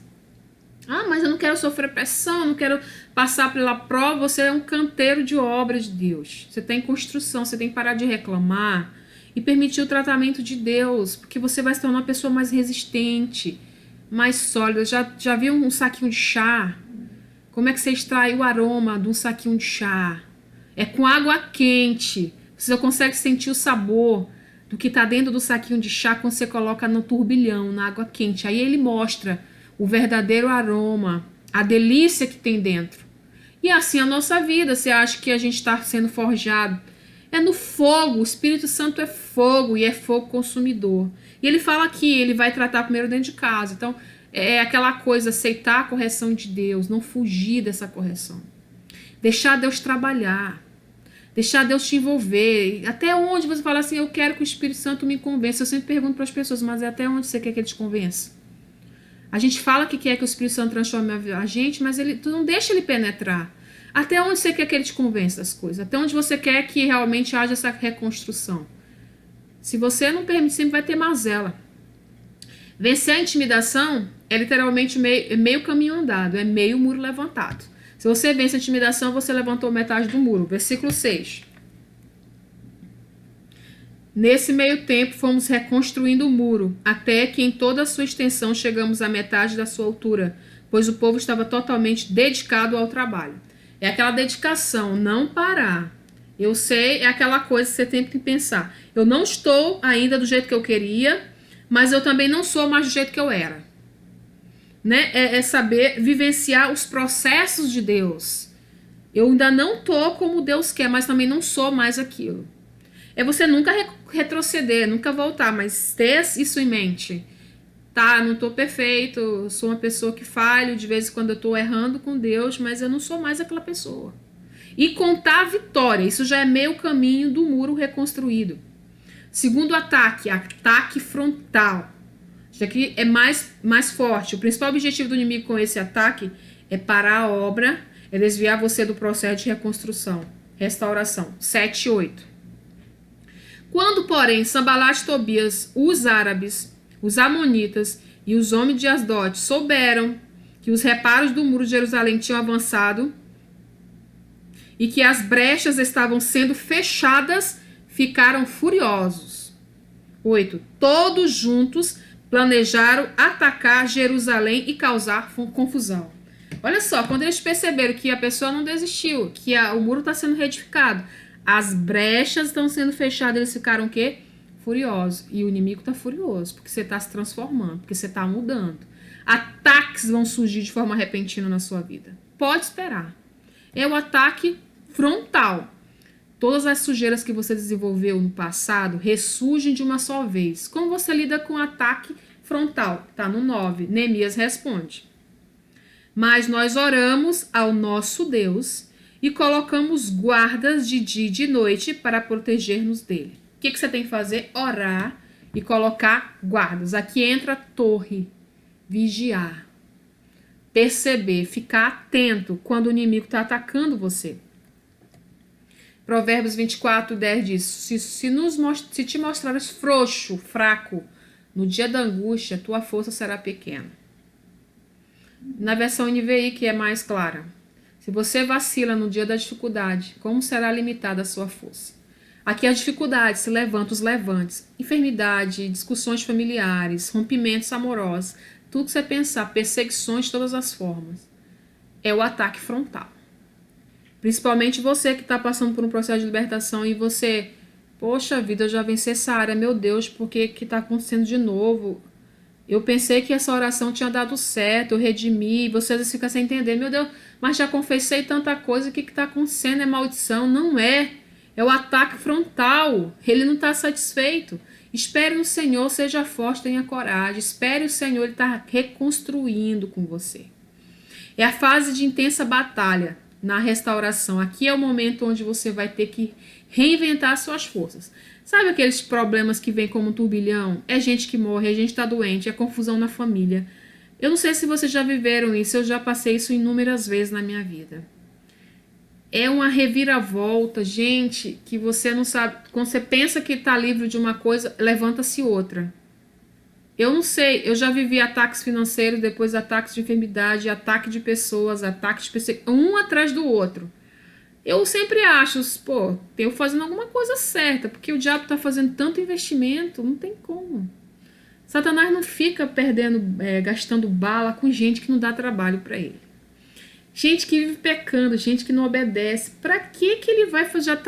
Ah, mas eu não quero sofrer pressão, eu não quero passar pela prova. Você é um canteiro de obras de Deus. Você está em construção, você tem que parar de reclamar e permitir o tratamento de Deus, porque você vai se tornar uma pessoa mais resistente, mais sólida. Já viu um saquinho de chá? Como é que você extrai o aroma de um saquinho de chá? É com água quente. Você consegue sentir o sabor do que está dentro do saquinho de chá quando você coloca no turbilhão, na água quente. Aí ele mostra o verdadeiro aroma, a delícia que tem dentro. E assim a nossa vida. Você acha que a gente está sendo forjado? É no fogo. O Espírito Santo é fogo e é fogo consumidor. E ele fala que ele vai tratar primeiro dentro de casa. Então, é aquela coisa, aceitar a correção de Deus, não fugir dessa correção. Deixar Deus trabalhar. Deixar Deus te envolver. Até onde você fala assim, eu quero que o Espírito Santo me convença. Eu sempre pergunto para as pessoas, mas até onde você quer que ele te convença? A gente fala que quer que o Espírito Santo transforme a gente, mas tu não deixa ele penetrar. Até onde você quer que ele te convença das coisas? Até onde você quer que realmente haja essa reconstrução? Se você não permite, sempre vai ter mazela. Vencer a intimidação é literalmente meio caminho andado, é meio muro levantado. Se você vence a intimidação, você levantou metade do muro. Versículo 6. Nesse meio tempo, fomos reconstruindo o muro, até que em toda a sua extensão chegamos à metade da sua altura, pois o povo estava totalmente dedicado ao trabalho. É aquela dedicação, não parar. Eu sei, é aquela coisa que você tem que pensar. Eu não estou ainda do jeito que eu queria, mas eu também não sou mais do jeito que eu era. né? É saber vivenciar os processos de Deus. Eu ainda não tô como Deus quer, mas também não sou mais aquilo. É você nunca retroceder, nunca voltar, mas ter isso em mente. Tá, não tô perfeito, sou uma pessoa que falho, de vez em quando eu tô errando com Deus, mas eu não sou mais aquela pessoa. E contar a vitória, isso já é meio caminho do muro reconstruído. Segundo ataque, ataque frontal. Isso aqui é mais forte. O principal objetivo do inimigo com esse ataque é parar a obra, é desviar você do processo de reconstrução, restauração. 7 e 8. Quando, porém, Sambalat e Tobias, os árabes, os amonitas e os homens de Asdod souberam que os reparos do muro de Jerusalém tinham avançado e que as brechas estavam sendo fechadas, ficaram furiosos. 8. Todos juntos planejaram atacar Jerusalém e causar confusão. Olha só, quando eles perceberam que a pessoa não desistiu, que o muro está sendo reedificado, as brechas estão sendo fechadas, eles ficaram o quê? Furiosos. E o inimigo está furioso, porque você está se transformando, porque você está mudando. Ataques vão surgir de forma repentina na sua vida. Pode esperar. É o ataque frontal. Todas as sujeiras que você desenvolveu no passado ressurgem de uma só vez. Como você lida com o ataque frontal? Está no 9. Neemias responde. Mas nós oramos ao nosso Deus e colocamos guardas de dia e de noite para proteger-nos dele. O que você tem que fazer? Orar e colocar guardas. Aqui entra a torre. Vigiar. Perceber, ficar atento quando o inimigo está atacando você. Provérbios 24, 10 diz, se te mostrares frouxo, fraco, no dia da angústia, tua força será pequena. Na versão NVI, que é mais clara, se você vacila no dia da dificuldade, como será limitada a sua força? Aqui a dificuldade se levanta os levantes, enfermidade, discussões familiares, rompimentos amorosos, tudo que você pensar, perseguições de todas as formas, é o ataque frontal. Principalmente você que está passando por um processo de libertação e você, poxa vida, eu já venci essa área, meu Deus, por que está acontecendo de novo? Eu pensei que essa oração tinha dado certo, eu redimi, e você às vezes fica sem entender, meu Deus, mas já confessei tanta coisa, o que está acontecendo? É maldição? Não é. É o ataque frontal, ele não está satisfeito. Espere no Senhor, seja forte, tenha coragem, espere o Senhor, ele está reconstruindo com você. É a fase de intensa batalha. Na restauração, aqui é o momento onde você vai ter que reinventar suas forças. Sabe aqueles problemas que vêm como um turbilhão? É gente que morre, é gente que está doente, é confusão na família. Eu não sei se vocês já viveram isso, eu já passei isso inúmeras vezes na minha vida. É uma reviravolta, gente, que você não sabe. Quando você pensa que está livre de uma coisa, levanta-se outra. Eu não sei, eu já vivi ataques financeiros, depois ataques de enfermidade, ataque de pessoas, ataque de perseguição, um atrás do outro. Eu sempre acho, pô, eu fazendo alguma coisa certa, porque o diabo tá fazendo tanto investimento, não tem como. Satanás não fica gastando bala com gente que não dá trabalho para ele. Gente que vive pecando, gente que não obedece. Para que ele vai fazer?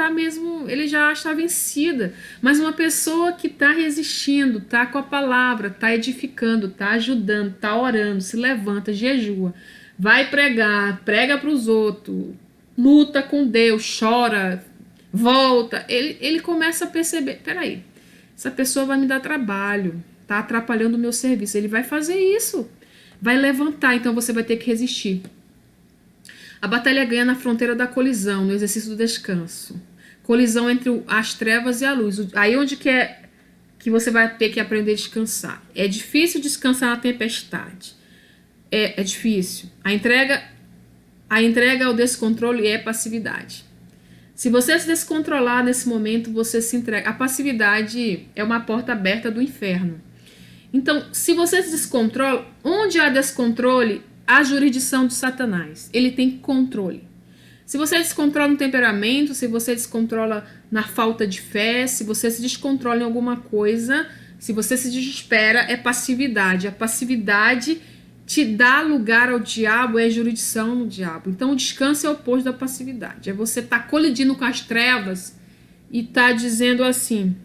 Ele já está vencida. Mas uma pessoa que está resistindo, está com a palavra, está edificando, está ajudando, está orando, se levanta, jejua, vai pregar, prega para os outros, luta com Deus, chora, volta. Ele começa a perceber, peraí, essa pessoa vai me dar trabalho, está atrapalhando o meu serviço. Ele vai fazer isso, vai levantar, então você vai ter que resistir. A batalha ganha na fronteira da colisão, no exercício do descanso. Colisão entre as trevas e a luz. Aí onde que você vai ter que aprender a descansar. É difícil descansar na tempestade. É difícil. A entrega ao descontrole é passividade. Se você se descontrolar nesse momento, você se entrega. A passividade é uma porta aberta do inferno. Então, se você se descontrola, onde há descontrole, a jurisdição de Satanás. Ele tem controle. Se você descontrola no temperamento, se você descontrola na falta de fé, se você se descontrola em alguma coisa, se você se desespera, é passividade. A passividade te dá lugar ao diabo, é jurisdição no diabo. Então o descanso é o oposto da passividade. É você estar colidindo com as trevas e estar dizendo assim,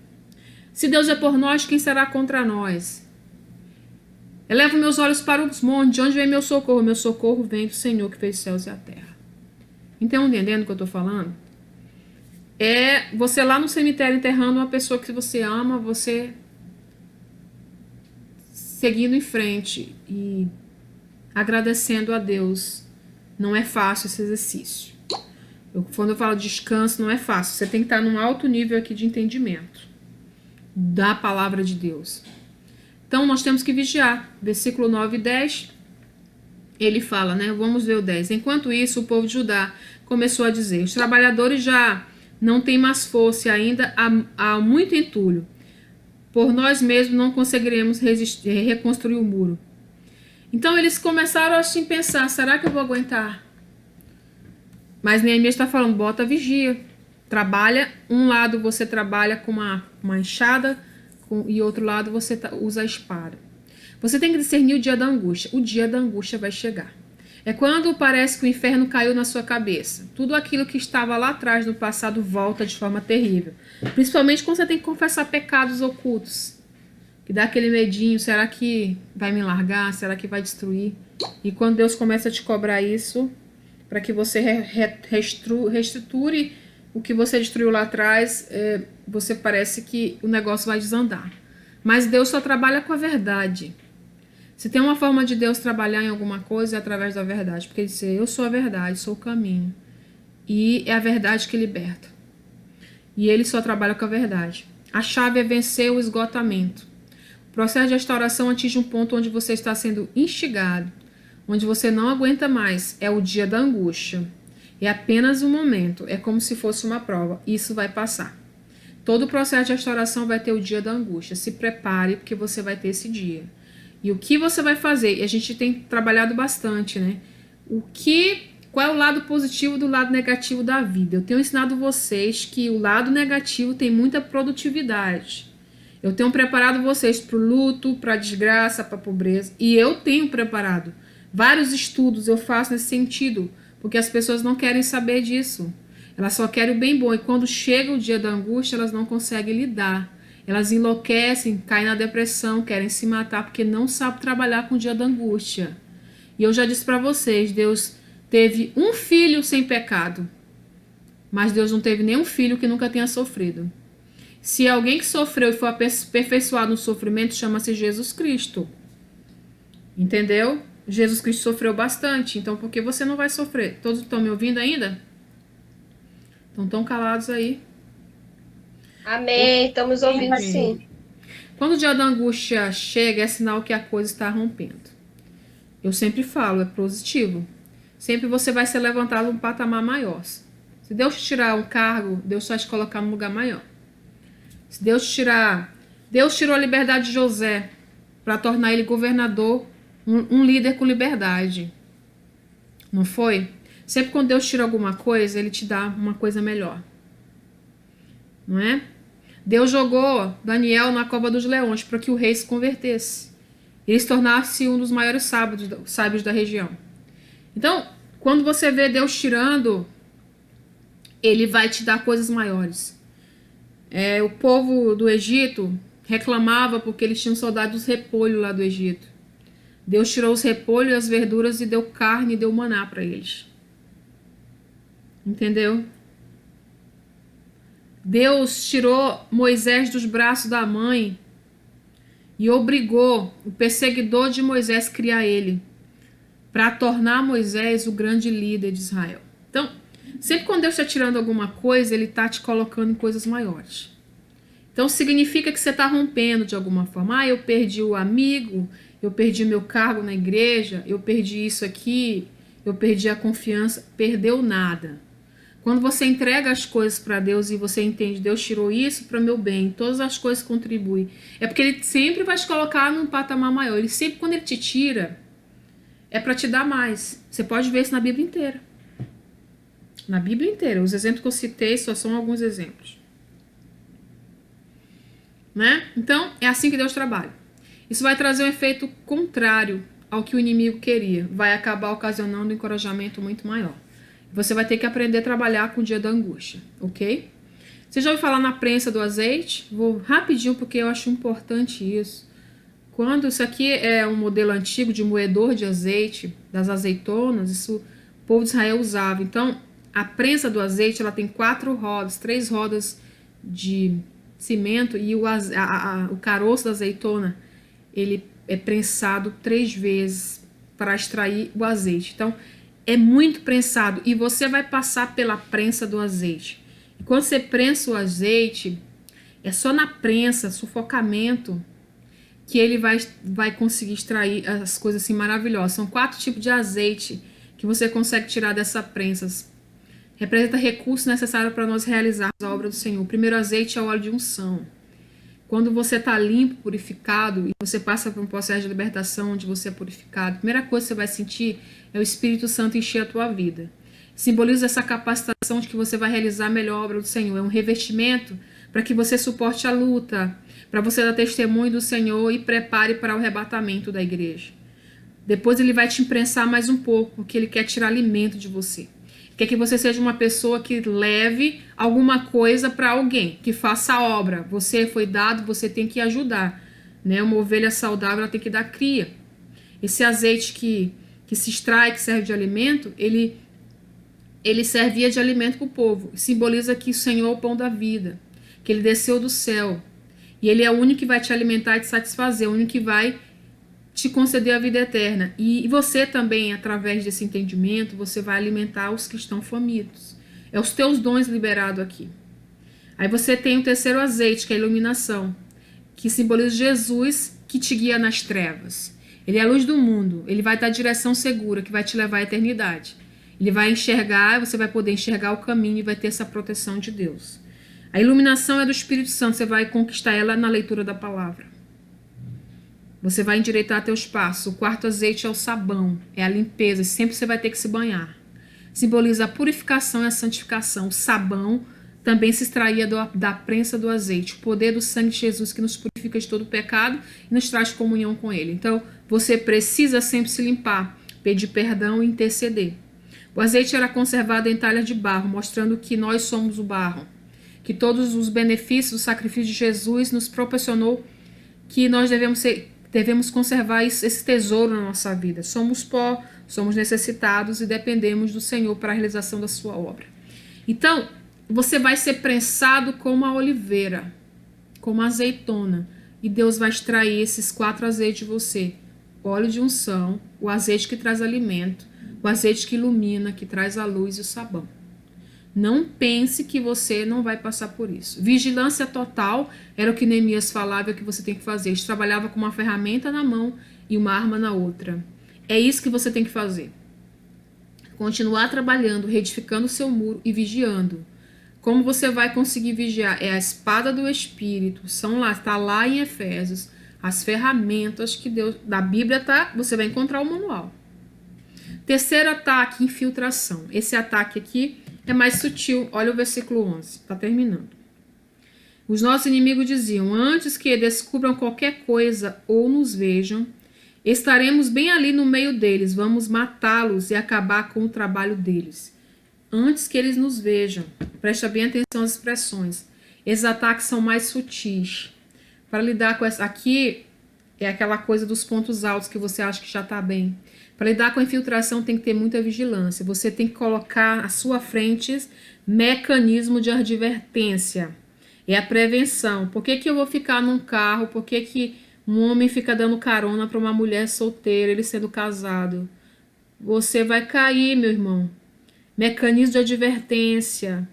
se Deus é por nós, quem será contra nós? Elevo meus olhos para os montes, de onde vem meu socorro? Meu socorro vem do Senhor que fez os céus e a terra. Então, entendendo o que eu estou falando? É você lá no cemitério enterrando uma pessoa que você ama, você seguindo em frente e agradecendo a Deus. Não é fácil esse exercício. Quando eu falo descanso, não é fácil. Você tem que estar num alto nível aqui de entendimento da palavra de Deus. Então, nós temos que vigiar. Versículo 9 e 10, ele fala, né? Vamos ver o 10. Enquanto isso, o povo de Judá começou a dizer: os trabalhadores já não têm mais força e ainda há muito entulho. Por nós mesmos não conseguiremos reconstruir o muro. Então, eles começaram assim a pensar: será que eu vou aguentar? Mas Neemias está falando: bota vigia. Trabalha, um lado você trabalha com uma enxada, e outro lado você usa a espada. Você tem que discernir o dia da angústia. O dia da angústia vai chegar. É quando parece que o inferno caiu na sua cabeça. Tudo aquilo que estava lá atrás no passado volta de forma terrível. Principalmente quando você tem que confessar pecados ocultos. Que dá aquele medinho, será que vai me largar? Será que vai destruir? E quando Deus começa a te cobrar isso, para que você reestruture o que você destruiu lá atrás, você parece que o negócio vai desandar. Mas Deus só trabalha com a verdade. Se tem uma forma de Deus trabalhar em alguma coisa, é através da verdade. Porque ele diz: eu sou a verdade, sou o caminho. E é a verdade que liberta. E ele só trabalha com a verdade. A chave é vencer o esgotamento. O processo de restauração atinge um ponto onde você está sendo instigado, onde você não aguenta mais. É o dia da angústia. É apenas um momento. É como se fosse uma prova. Isso vai passar. Todo o processo de restauração vai ter o dia da angústia. Se prepare, porque você vai ter esse dia. E o que você vai fazer? E a gente tem trabalhado bastante, né? Qual é o lado positivo do lado negativo da vida? Eu tenho ensinado vocês que o lado negativo tem muita produtividade. Eu tenho preparado vocês para o luto, para a desgraça, para a pobreza. E eu tenho preparado vários estudos, eu faço nesse sentido, porque as pessoas não querem saber disso. Elas só querem o bem bom. E quando chega o dia da angústia, elas não conseguem lidar. Elas enlouquecem, caem na depressão, querem se matar porque não sabem trabalhar com o dia da angústia. E eu já disse para vocês, Deus teve um filho sem pecado, mas Deus não teve nenhum filho que nunca tenha sofrido. Se alguém que sofreu e foi aperfeiçoado no sofrimento, chama-se Jesus Cristo. Entendeu? Jesus Cristo sofreu bastante, então por que você não vai sofrer? Todos estão me ouvindo ainda? Estão calados aí. Amém, estamos ouvindo sim. Quando o dia da angústia chega, é sinal que a coisa está rompendo. Eu sempre falo, é positivo. Sempre você vai ser levantado a um patamar maior. Se Deus te tirar um cargo, Deus vai te colocar num lugar maior. Se Deus te tirar... Deus tirou a liberdade de José para tornar ele governador, um líder com liberdade. Não foi? Sempre quando Deus tira alguma coisa, ele te dá uma coisa melhor. Não é? Deus jogou Daniel na cova dos leões para que o rei se convertesse. Ele se tornasse um dos maiores sábios da região. Então, quando você vê Deus tirando, ele vai te dar coisas maiores. O povo do Egito reclamava porque eles tinham saudade dos repolhos lá do Egito. Deus tirou os repolhos e as verduras e deu carne e deu maná para eles. Entendeu? Deus tirou Moisés dos braços da mãe e obrigou o perseguidor de Moisés a criar ele, para tornar Moisés o grande líder de Israel. Então, sempre quando Deus está tirando alguma coisa, ele está te colocando em coisas maiores. Então, significa que você está rompendo de alguma forma. Eu perdi o amigo, eu perdi meu cargo na igreja, eu perdi isso aqui, eu perdi a confiança. Perdeu nada. Quando você entrega as coisas para Deus e você entende, Deus tirou isso para meu bem, todas as coisas contribuem. É porque ele sempre vai te colocar num patamar maior. Ele sempre, quando ele te tira, é para te dar mais. Você pode ver isso na Bíblia inteira. Na Bíblia inteira. Os exemplos que eu citei só são alguns exemplos. Né? Então, é assim que Deus trabalha. Isso vai trazer um efeito contrário ao que o inimigo queria. Vai acabar ocasionando um encorajamento muito maior. Você vai ter que aprender a trabalhar com o dia da angústia, ok? Você já ouviu falar na prensa do azeite? Vou rapidinho porque eu acho importante isso. Quando isso aqui é um modelo antigo de moedor de azeite, das azeitonas, isso o povo de Israel usava. Então, a prensa do azeite, ela tem 4 rodas, 3 rodas de cimento e o caroço da azeitona, ele é prensado 3 vezes para extrair o azeite. Então, é muito prensado e você vai passar pela prensa do azeite. E quando você prensa o azeite, é só na prensa, sufocamento, que ele vai conseguir extrair as coisas assim maravilhosas. São 4 tipos de azeite que você consegue tirar dessa prensa. Representa recursos necessários para nós realizarmos a obra do Senhor. O primeiro azeite é o óleo de unção. Quando você está limpo, purificado, e você passa por um processo de libertação onde você é purificado, a primeira coisa que você vai sentir é o Espírito Santo encher a tua vida. Simboliza essa capacitação de que você vai realizar a melhor obra do Senhor. É um revestimento para que você suporte a luta, para você dar testemunho do Senhor e prepare para o arrebatamento da igreja. Depois ele vai te imprensar mais um pouco, porque ele quer tirar alimento de você. Quer que você seja uma pessoa que leve alguma coisa para alguém, que faça a obra. Você foi dado, você tem que ajudar. Né? Uma ovelha saudável, ela tem que dar cria. Esse azeite que se extrai, que serve de alimento, ele servia de alimento para o povo. Simboliza que o Senhor é o pão da vida, que ele desceu do céu. E ele é o único que vai te alimentar e te satisfazer, o único que vai te conceder a vida eterna. E você também, através desse entendimento, você vai alimentar os que estão famintos. É os teus dons liberados aqui. Aí você tem o terceiro azeite, que é a iluminação, que simboliza Jesus que te guia nas trevas. Ele é a luz do mundo, ele vai dar a direção segura, que vai te levar à eternidade. Ele vai enxergar, você vai poder enxergar o caminho e vai ter essa proteção de Deus. A iluminação é do Espírito Santo, você vai conquistar ela na leitura da palavra. Você vai endireitar teus passos. O quarto azeite é o sabão, é a limpeza, sempre você vai ter que se banhar. Simboliza a purificação e a santificação. O sabão também se extraía da prensa do azeite, o poder do sangue de Jesus que nos purifica de todo pecado e nos traz comunhão com ele. Então, você precisa sempre se limpar, pedir perdão e interceder. O azeite era conservado em talhas de barro, mostrando que nós somos o barro, que todos os benefícios do sacrifício de Jesus nos proporcionou, que nós devemos conservar esse tesouro na nossa vida. Somos pó, somos necessitados e dependemos do Senhor para a realização da sua obra. Então, você vai ser prensado como a oliveira, como a azeitona, e Deus vai extrair esses 4 azeites de você. O óleo de unção, o azeite que traz alimento, o azeite que ilumina, que traz a luz e o sabão. Não pense que você não vai passar por isso. Vigilância total era o que Neemias falava, é o que você tem que fazer. Ele trabalhava com uma ferramenta na mão e uma arma na outra. É isso que você tem que fazer. Continuar trabalhando, reedificando o seu muro e vigiando. Como você vai conseguir vigiar? É a espada do Espírito. Está lá em Efésios. As ferramentas que Deus... Da Bíblia você vai encontrar o manual. Terceiro ataque, infiltração. Esse ataque aqui é mais sutil. Olha o versículo 11. Está terminando. Os nossos inimigos diziam: antes que descubram qualquer coisa ou nos vejam, estaremos bem ali no meio deles. Vamos matá-los e acabar com o trabalho deles. Antes que eles nos vejam. Presta bem atenção às expressões. Esses ataques são mais sutis. Para lidar com essa... Aqui é aquela coisa dos pontos altos que você acha que já está bem. Para lidar com a infiltração tem que ter muita vigilância. Você tem que colocar à sua frente mecanismo de advertência. É a prevenção. Por que eu vou ficar num carro? Por que um homem fica dando carona para uma mulher solteira, ele sendo casado? Você vai cair, meu irmão. Mecanismo de advertência.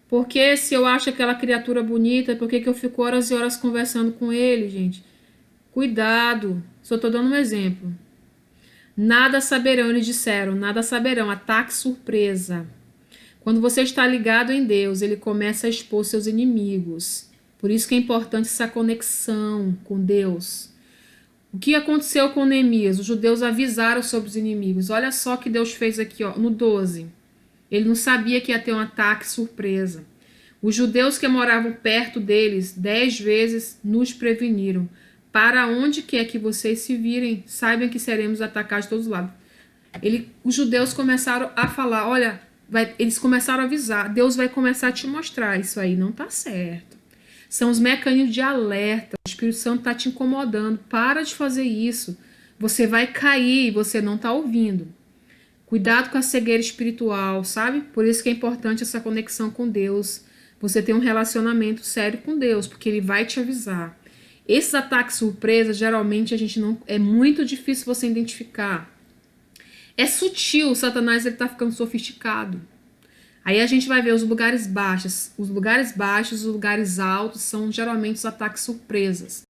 Porque se eu acho aquela criatura bonita, por que eu fico horas e horas conversando com ele, gente? Cuidado. Só estou dando um exemplo. Nada saberão, eles disseram, nada saberão, ataque surpresa. Quando você está ligado em Deus, ele começa a expor seus inimigos. Por isso que é importante essa conexão com Deus. O que aconteceu com Neemias? Os judeus avisaram sobre os inimigos. Olha só o que Deus fez aqui, ó, no 12. Ele não sabia que ia ter um ataque surpresa. Os judeus que moravam perto deles 10 vezes nos preveniram. Para onde quer que vocês se virem, saibam que seremos atacados de todos os lados. Os judeus começaram a falar, olha, eles começaram a avisar, Deus vai começar a te mostrar, isso aí não está certo. São os mecanismos de alerta. O Espírito Santo está te incomodando. Para de fazer isso. Você vai cair e você não está ouvindo. Cuidado com a cegueira espiritual, sabe? Por isso que é importante essa conexão com Deus. Você tem um relacionamento sério com Deus, porque Ele vai te avisar. Esses ataques surpresa, geralmente a gente não. É muito difícil você identificar. É sutil, o Satanás ele tá ficando sofisticado. Aí a gente vai ver os lugares baixos. Os lugares baixos, os lugares altos são geralmente os ataques surpresas.